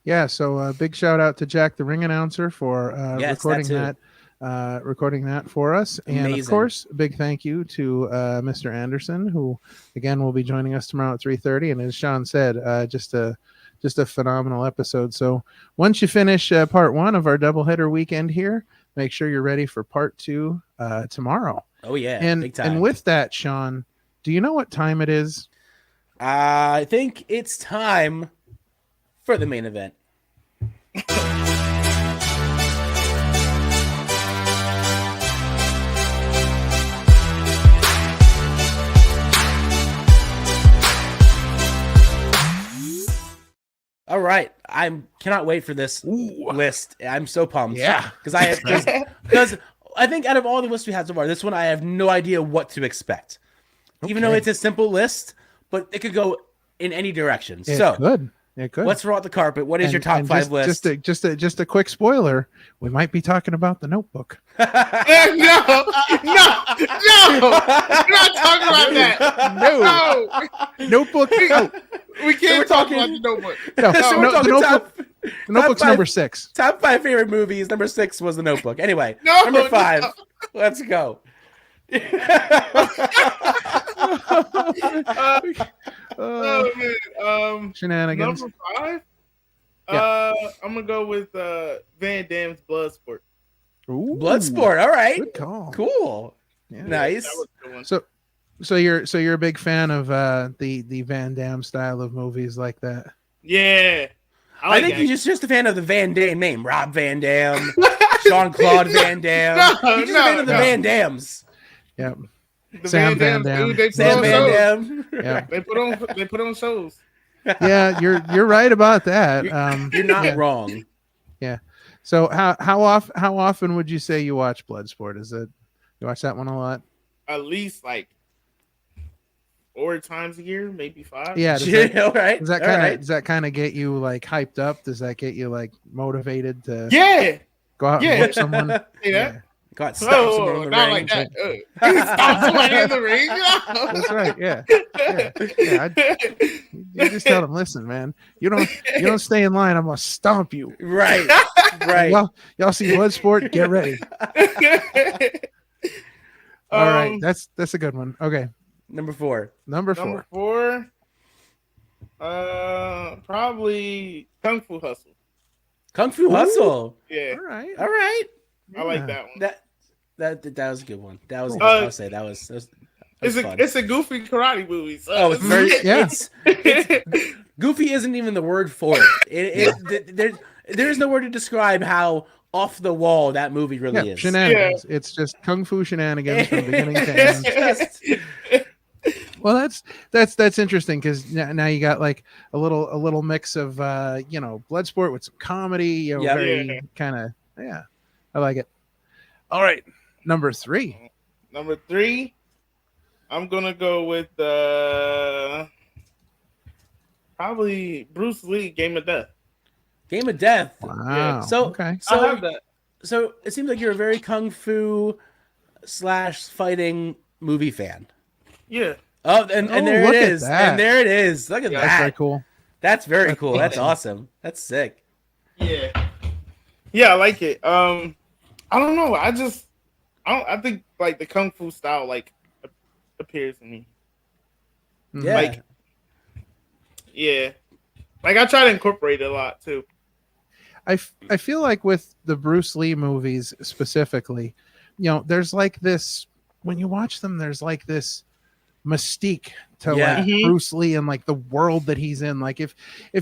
Yeah, so big shout out to Jack, the ring announcer, for recording that for us. Amazing. And of course, a big thank you to Mr. Anderson, who again will be joining us tomorrow at 3:30. And as Sean said, just a phenomenal episode. So once you finish part 1 of our doubleheader weekend here, make sure you're ready for part 2 tomorrow. Oh yeah, big time. And with that, Sean, do you know what time it is? I think it's time for the main event. All right, I cannot wait for this list. I'm so pumped. Yeah, because I think out of all the lists we had so far, this one I have no idea what to expect. Okay. Even though it's a simple list, but it could go in any direction. It could. Let's roll out the carpet. What is your top 5 list? Just a quick spoiler. We might be talking about The Notebook. No. We're not talking about that. No. Notebook. No. We can't talk about The Notebook. No. The Notebook's number 6. Top 5 favorite movies. Number 6 was The Notebook. Anyway, number 5. No. Let's go. Shenanigans. Number 5. I'm gonna go with Van Damme's Bloodsport. Ooh, Bloodsport. All right. Good call. Cool. Yeah. Nice. So you're a big fan of the Van Damme style of movies like that. Yeah. I think you're just a fan of the Van Damme name. Rob Van Dam, Jean-Claude Van Damme. You're just a fan of the Van Dammes. Yeah. Sam Van Dam. Sam Van Dam. Yeah. They put on shows. Yeah, you're right about that. You're not wrong. Yeah. So how often would you say you watch Bloodsport? Is it you watch that one a lot? At least like 4 times a year, maybe 5. Yeah. All right. Does that kind of get you like hyped up? Does that get you like motivated to go out and watch someone? Yeah. Go out, stomp someone in the not ring. like that. Stomp somebody in the ring. That's right. Yeah. You just tell them, listen, man, you don't stay in line. I'm gonna stomp you. Right. Y'all see Bloodsport? Get ready. All right, that's a good one. Okay. Number 4. Number 4. Probably Kung Fu Hustle. Kung Fu Hustle. Yeah. All right. I like that one. That was a good one. That was. I'll say that was fun. It's a goofy karate movie. So it's very. It's goofy isn't even the word for it. There's no word to describe how off the wall that movie really is. Shenanigans. Yeah. It's just kung fu shenanigans from beginning to end. Well, that's interesting because now you got like a little mix of Bloodsport with some comedy. Very kind of I like it. All right, number 3. Number 3, I'm gonna go with probably Bruce Lee, Game of Death. Game of Death. Wow. Yeah. So I have that. So it seems like you're a very kung fu / fighting movie fan. Yeah. Oh, and there it is. And there it is. Look at that. That's very cool. That's very cool. That's awesome. That's sick. Yeah. Yeah, I like it. I don't know. I think like the kung fu style like appears to me. Yeah. Like I try to incorporate it a lot too. I feel like with the Bruce Lee movies specifically, there's like this when you watch them, there's like this mystique to like Bruce Lee and like the world that he's in. Like if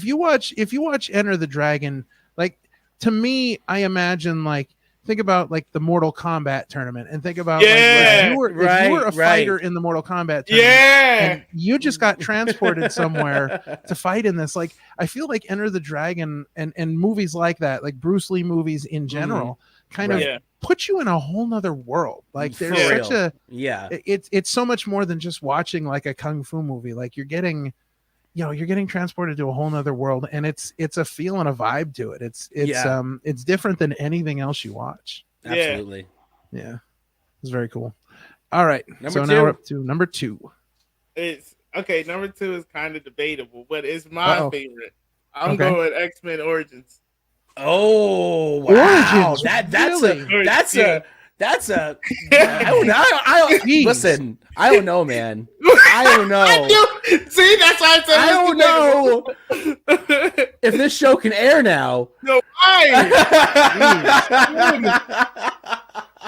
you watch Enter the Dragon, like to me, I imagine like think about like the Mortal Kombat tournament and think about if you were a fighter in the Mortal Kombat tournament and you just got transported somewhere to fight in this. Like I feel like Enter the Dragon and movies like that, like Bruce Lee movies in general, kind of put you in a whole nother world. Like there's such a it's so much more than just watching like a kung fu movie. Like you're getting transported to a whole nother world, and it's a feel and a vibe to it. It's different than anything else you watch. Absolutely. Yeah. It's very cool. All right. Now we're up to number 2. It's okay. Number 2 is kind of debatable, but it's my favorite. I'm going with X-Men Origins. Oh wow! Origins, That's a. I don't listen. I don't know, man. I don't know. See, that's why I said I don't know if this show can air now. No,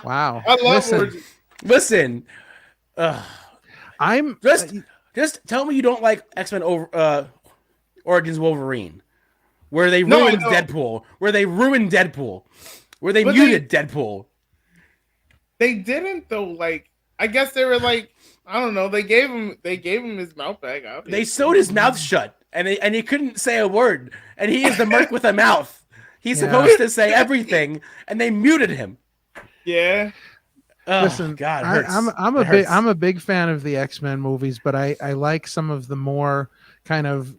wow. I love Origins. Listen, I'm just tell me you don't like X-Men Origins Wolverine, where they ruined Deadpool, where they muted Deadpool. They didn't though. Like I guess they were like I don't know. They gave him his mouth back. Obviously. They sewed his mouth shut, and he couldn't say a word. And he is the merc with a mouth. He's supposed to say everything, and they muted him. Yeah. Oh, listen, God, it hurts. I'm a big fan of the X-Men movies, but I like some of the more kind of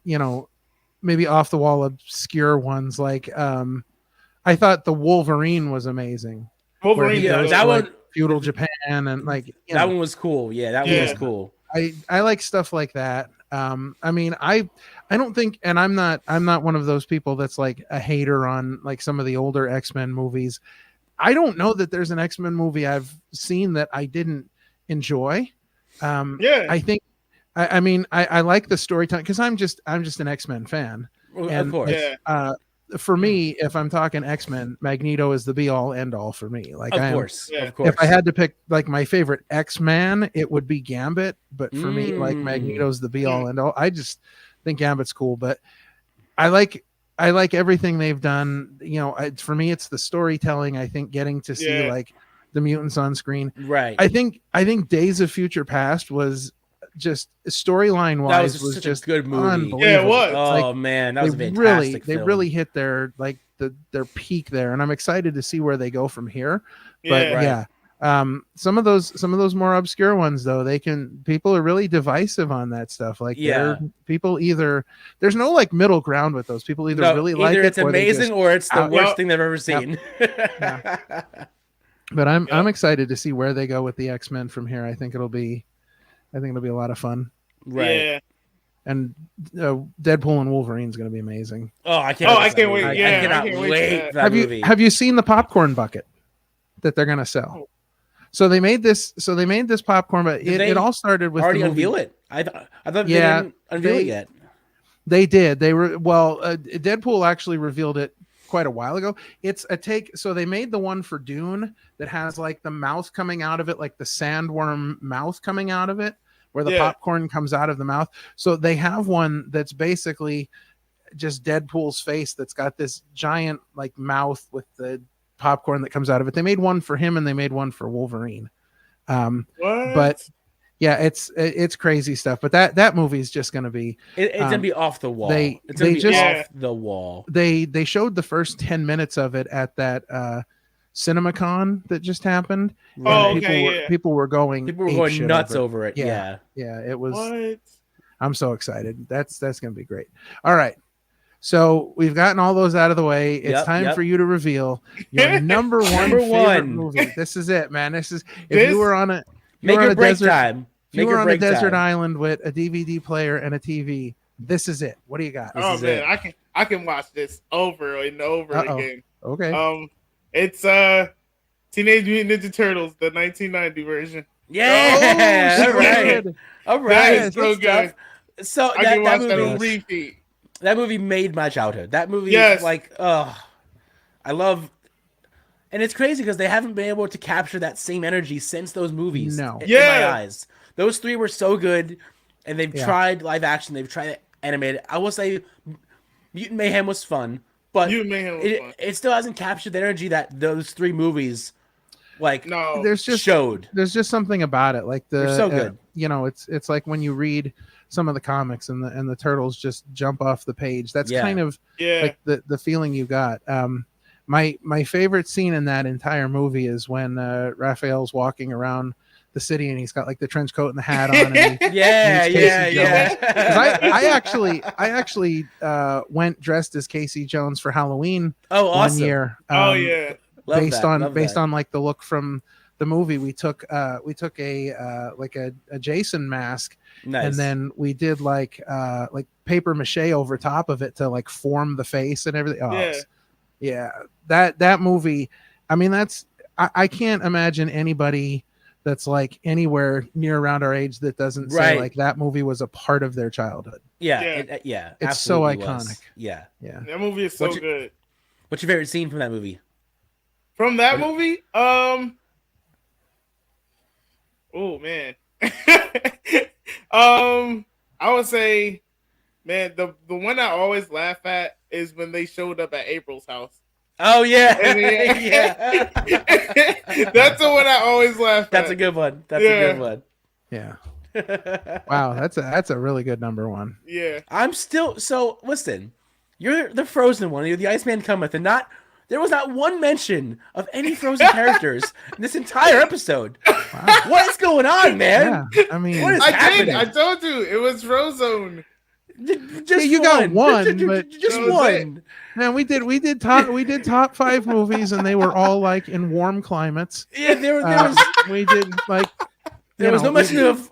maybe off the wall obscure ones. Like I thought the Wolverine was amazing. Wolverine, that one. Feudal Japan and like that one was cool. Yeah, that one was cool. I like stuff like that. I mean, I don't think, and I'm not one of those people that's like a hater on like some of the older X-Men movies. I don't know that there's an X-Men movie I've seen that I didn't enjoy. I think, I mean, I like the storytelling because I'm just an X-Men fan. Of course. For me, if I'm talking X-Men, Magneto is the be all end all for me. Like, of course. If I had to pick like my favorite X-Man, it would be Gambit. But for me, like Magneto's the be all end all. I just think Gambit's cool, but I like everything they've done. For me, it's the storytelling. I think getting to see like the mutants on screen. Right. I think Days of Future Past was just storyline wise was just a good movie. Unbelievable. Yeah, it was. Oh man, that was a fantastic They film. really hit their their peak there, and I'm excited to see where they go from here. Yeah. But yeah, some of those more obscure ones though, people are really divisive on that stuff. Like people either there's no like middle ground with those. People either really like it, it's amazing or it's the worst thing they've ever seen. Yep. But I'm excited to see where they go with the X-Men from here. I think it'll be a lot of fun. Right. Yeah. And Deadpool and Wolverine is going to be amazing. Oh, I can't wait. I cannot wait for that movie. Have you seen the popcorn bucket that they're going to sell? So they made this popcorn, but it all started with already unveil it. I thought they didn't unveil it yet. They did. Deadpool actually revealed it quite a while ago. It's a take. So they made the one for Dune that has like the mouth coming out of it, like the sandworm mouth coming out of it, where the popcorn comes out of the mouth. So they have one that's basically just Deadpool's face that's got this giant like mouth with the popcorn that comes out of it. They made one for him and they made one for Wolverine. But yeah, it's crazy stuff. But that movie is just going to be it's going to be off the wall. It's going to be off the wall. They showed the first 10 minutes of it at that CinemaCon that just happened. People were going nuts over it. Yeah, it was. What? I'm so excited. That's going to be great. All right. So we've gotten all those out of the way. It's time for you to reveal your number one favorite movie. This is it, man. You were on a desert island with a DVD player and a TV. This is it. What do you got? I can watch this over and over again. Okay. It's Teenage Mutant Ninja Turtles, the 1990 version. Yeah. All right. That is so good. So I can watch that movie, on repeat. That movie made my childhood. That movie, I love, and it's crazy because they haven't been able to capture that same energy since those movies. No, in my eyes, those three were so good, and they've tried live action, they've tried animated. I will say, Mutant Mayhem was fun, but it still hasn't captured the energy that those three movies showed. There's just something about it, like they're so good. It's like when you read some of the comics and the turtles just jump off the page. That's kind of like the feeling you got. My favorite scene in that entire movie is when Raphael's walking around the city and he's got like the trench coat and the hat on. And I actually went dressed as Casey Jones for Halloween one year. Based on like the look from the movie. We took a Jason mask. Nice. And then we did like paper mache over top of it to like form the face and everything. That movie. I mean, I can't imagine anybody that's like anywhere near around our age that doesn't say like that movie was a part of their childhood. It's so iconic. Was. Yeah. That movie is so good. What's your favorite scene from that movie? From that movie, oh man. I would say, man, the one I always laugh at is when they showed up at April's house. Oh yeah, That's the one I always laugh at. That's a good one. That's a good one. Yeah. Wow, that's a really good number one. Yeah. I'm still listen. You're the Frozen one. You're the Iceman Cometh, and there was not one mention of any Frozen characters in this entire episode. Wow. What is going on, man? Yeah, I mean, what is happening? I told you it was Frozone. You got one, but just one. Man, we did top 5 movies, and they were all like in warm climates. Yeah, there was. We did like. There was no mention of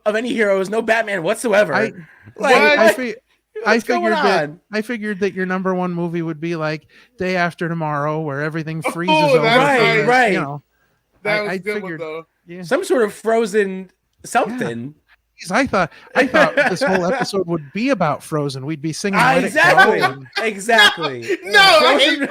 any heroes, no Batman whatsoever. I figured that your number one movie would be like Day After Tomorrow, where everything freezes over. Right. You know, that was good one, though. Yeah. Some sort of Frozen something. Yeah. I thought this whole episode would be about Frozen. We'd be singing exactly. No, I hate Frozen.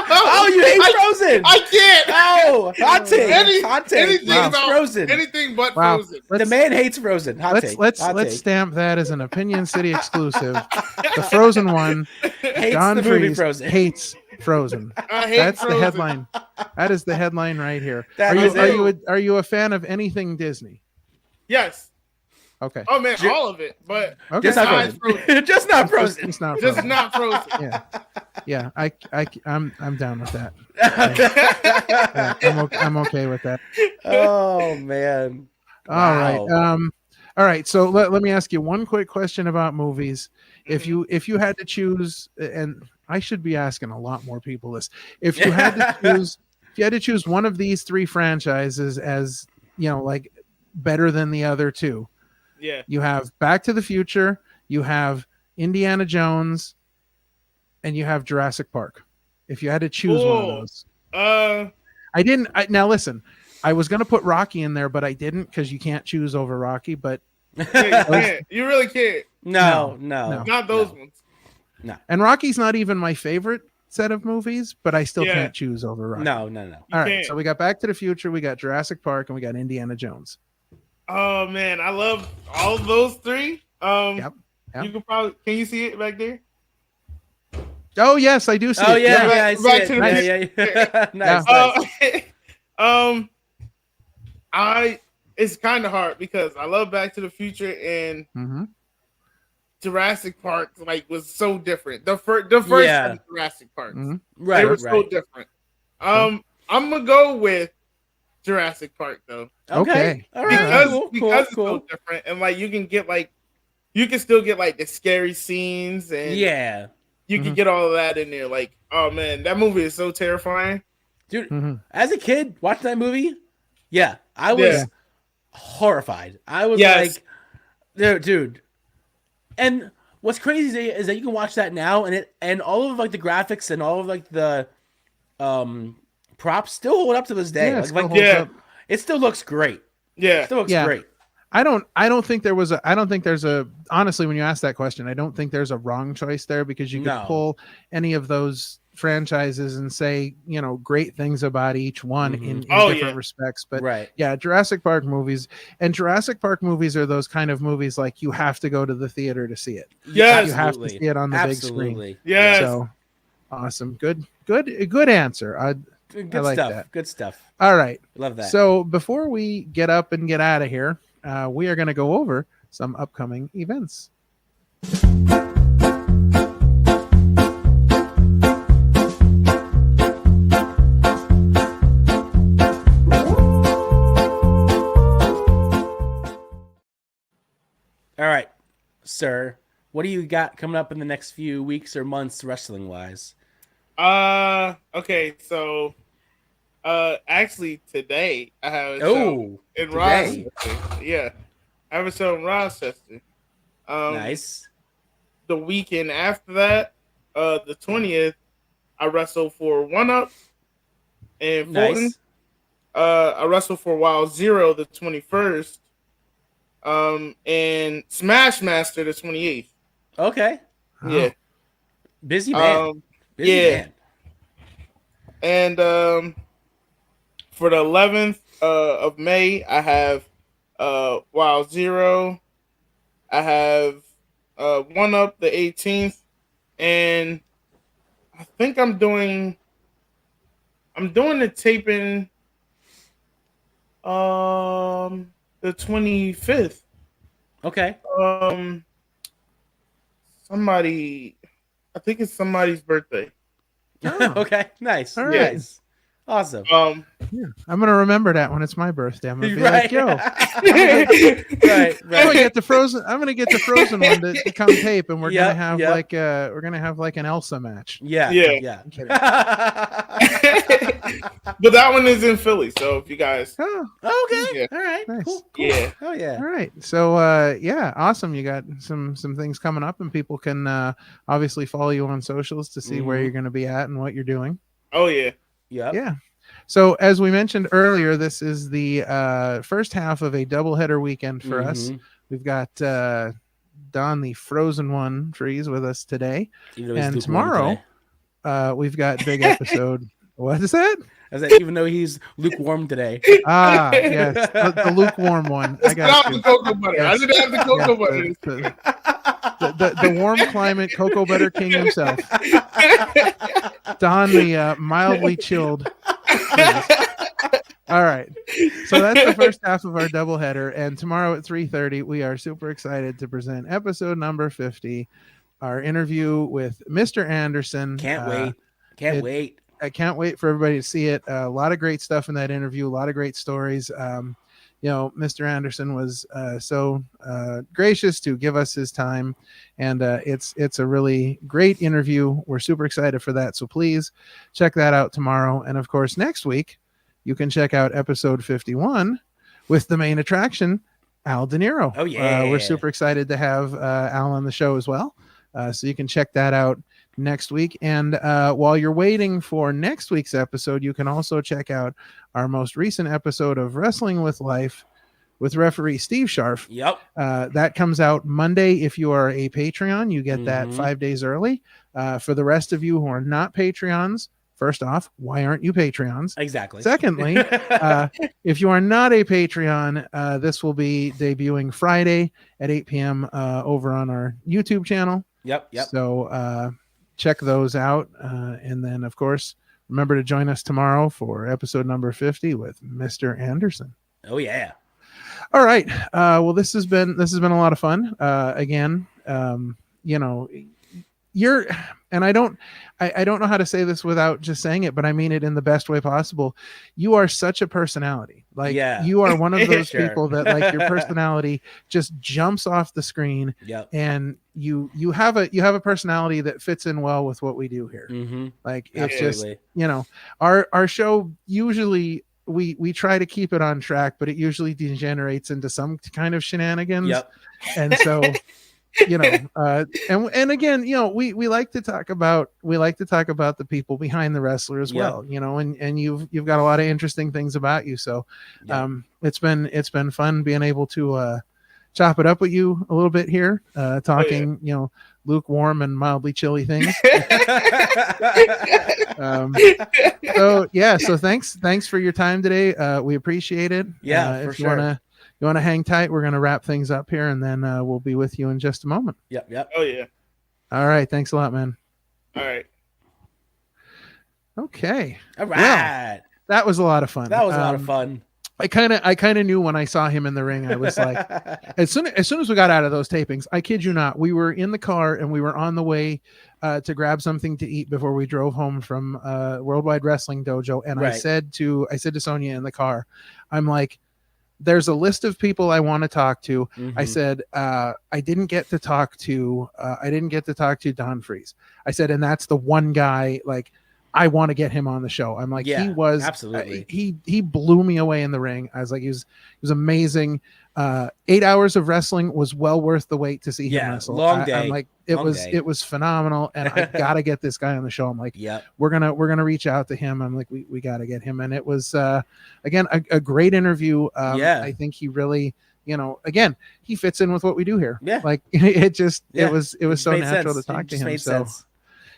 Oh, you hate Frozen? I can't. Oh, hot take. Anything about Frozen. Anything but Frozen. The man hates Frozen. Let's stamp that as an Opinion City exclusive. The Frozen one. Hates John Freeze hates Frozen. I hate That's Frozen. the headline. That is the headline right here. That Are you a fan of anything Disney? Yes. Okay. Oh man, all of it, but okay. Just not Frozen. Just not Frozen. It's not just Frozen. not Frozen. Yeah. Yeah. I'm down with that. Yeah, I'm okay with that. Oh man. All right. All right. So let me ask you one quick question about movies. If you had to choose, and I should be asking a lot more people this, if you had to choose one of these three franchises as, like better than the other two. Yeah. You have Back to the Future, you have Indiana Jones, and you have Jurassic Park. If you had to choose one of those. Now listen, I was going to put Rocky in there, but I didn't because you can't choose over Rocky, but you really can't. No. Not those ones. No. And Rocky's not even my favorite set of movies, but I still can't choose over Rocky. No. All right, so we got Back to the Future, we got Jurassic Park, and we got Indiana Jones. Oh man, I love all of those three. Yep. You can you see it back there? Oh yes, I do see it. Oh yeah, I see Back it. to the Nice. It's kind of hard because I love Back to the Future and Jurassic Park was so different. The first Jurassic Parks, Right, they were so different. I'm gonna go with Jurassic Park though. Okay. All right. Because it's so different, and you can still get the scary scenes, and you can get all of that in there. Oh man, that movie is so terrifying, dude. As a kid watching that movie, I was horrified. I was like, dude. And what's crazy is that you can watch that now, and all of the graphics and all of the props still hold up to this day. It still looks great. Yeah, it still looks great. I don't think there's a honestly, when you ask that question, I don't think there's a wrong choice there because you could pull any of those franchises and say, great things about each one in different respects. But Jurassic Park movies are those kind of movies you have to go to the theater to see it. Yes, you have to see it on the big screen. Yes. So awesome. Good answer. Good I like stuff. that. Good stuff. All right. Love that. So before we get up and get out of here, we are going to go over some upcoming events. All right, sir. What do you got coming up in the next few weeks or months, wrestling wise? Okay, so actually today I have a show in Rochester. Yeah. I have a show in Rochester. Nice. The weekend after that, the 20th, I wrestle for One Up in Fulton. Nice. I wrestle for Wild Zero the 21st. And Smash Master the 28th. Okay. Yeah. Busy man. Busy man. And for the 11th of May, I have Wild Zero. I have One Up the 18th, and I think I'm doing the taping the 25th. Okay. I think it's somebody's birthday. Oh. Okay. Nice. All right. Nice. Awesome. I'm gonna remember that when it's my birthday. I'm gonna be like, yo, right. I'm gonna get the Frozen one to come tape, and we're gonna have like an Elsa match. Yeah. I'm kidding. But that one is in Philly, so if you guys, okay, all right, Nice. cool. Yeah. Oh yeah. All right. So awesome. You got some things coming up, and people can obviously follow you on socials to see where you're gonna be at and what you're doing. Oh yeah. Yep. Yeah. So as we mentioned earlier, this is the first half of a doubleheader weekend for us. We've got Don the Frozen One Freeze with us today, and tomorrow we've got big episode. What is that? I said, even though he's lukewarm today. Yes, the lukewarm one. I got the cocoa butter. Yes. I didn't have the cocoa butter. the warm climate cocoa butter king himself. Don the mildly chilled. All right. So that's the first half of our doubleheader. And tomorrow at 3:30, we are super excited to present episode number 50, our interview with Mr. Anderson. Can't wait. I can't wait for everybody to see it. A lot of great stuff in that interview, a lot of great stories. Mr. Anderson was so gracious to give us his time, and it's a really great interview. We're super excited for that. So please check that out tomorrow. And of course, next week, you can check out episode 51 with the main attraction, Al De Niro. Oh, yeah. We're super excited to have Al on the show as well. So you can check that out next week. And while you're waiting for next week's episode, you can also check out our most recent episode of Wrestling with Life with referee Steve Scharf. Yep. That comes out Monday. If you are a Patreon, you get that 5 days early. For the rest of you who are not Patreons, first off, why aren't you Patreons? Exactly. Secondly, if you are not a Patreon, this will be debuting Friday at 8 p.m. Over on our YouTube channel. Yep. So check those out. And then, of course, remember to join us tomorrow for episode number 50 with Mr. Anderson. Oh, yeah. All right. Well, this has been a lot of fun. Again, you're, and I don't know how to say this without just saying it, but I mean it in the best way possible. You are such a personality. Like, you are one of those people that, like, your personality just jumps off the screen. Yep. And you have a personality that fits in well with what we do here. Mm-hmm. Like, it's just, our show usually, we try to keep it on track, but it usually degenerates into some kind of shenanigans. Yep. And so, and again, we like to talk about the people behind the wrestler as well, and you've got a lot of interesting things about you. So, it's been fun being able to chop it up with you a little bit here, talking, lukewarm and mildly chilly things. So thanks for your time today. We appreciate it. If you want to hang tight, we're going to wrap things up here, and then we'll be with you in just a moment. Yep. Oh, yeah. All right. Thanks a lot, man. All right. Okay. All right. Well, that was a lot of fun. That was a lot of fun. I kind of knew when I saw him in the ring. I was like, as soon as we got out of those tapings, I kid you not, we were in the car and we were on the way to grab something to eat before we drove home from Worldwide Wrestling Dojo. And I said to Sonia in the car, I'm like, there's a list of people I want to talk to. Mm-hmm. I said, I didn't get to talk to Don Freeze. I said, and that's the one guy, like, I want to get him on the show. I'm like, he was absolutely, he blew me away in the ring. I was like, he was amazing. 8 hours of wrestling was well worth the wait to see him wrestle. Long day. I'm like, it was phenomenal. And I got to get this guy on the show. I'm like, we're going to reach out to him. I'm like, we got to get him. And it was, again, a great interview. I think he really, again, he fits in with what we do here. Yeah. Like it was so natural to talk to him. So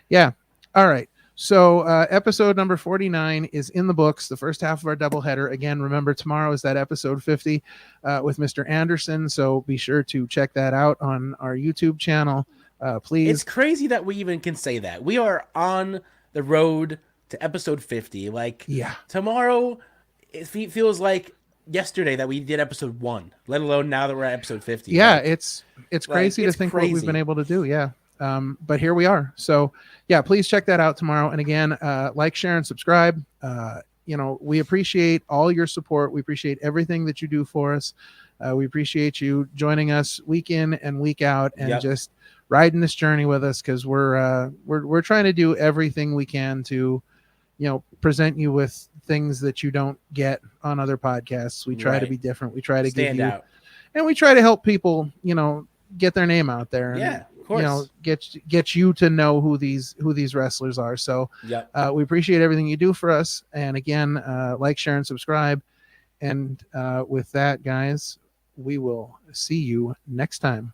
yeah. All right. So episode number 49 is in the books, the first half of our doubleheader. Again, remember, tomorrow is that episode 50 with Mr. Anderson. So be sure to check that out on our YouTube channel, please. It's crazy that we even can say that. We are on the road to episode 50. Like, tomorrow, it feels like yesterday that we did episode 1, let alone now that we're at episode 50. Yeah, like, it's crazy to think what we've been able to do. Yeah. But here we are. So yeah, please check that out tomorrow. And again, like, share, and subscribe. We appreciate all your support. We appreciate everything that you do for us. We appreciate you joining us week in and week out and just riding this journey with us. Cause we're trying to do everything we can to, present you with things that you don't get on other podcasts. We try to be different. We try to stand out, and we try to help people, get their name out there. And, get you to know who these wrestlers are. So we appreciate everything you do for us. And again, like, share, and subscribe. And with that, guys, we will see you next time.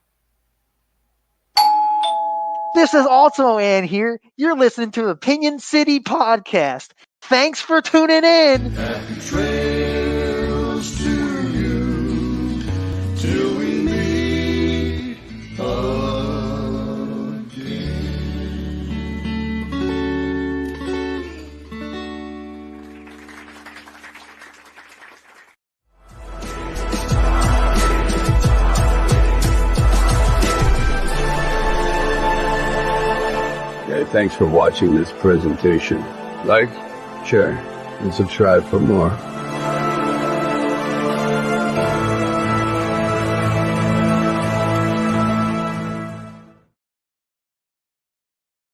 This is Ultimo Ann here. You're listening to Opinion City Podcast. Thanks for tuning in. Happy trails to you till we meet again. Thanks for watching this presentation. Like, share, and subscribe for more.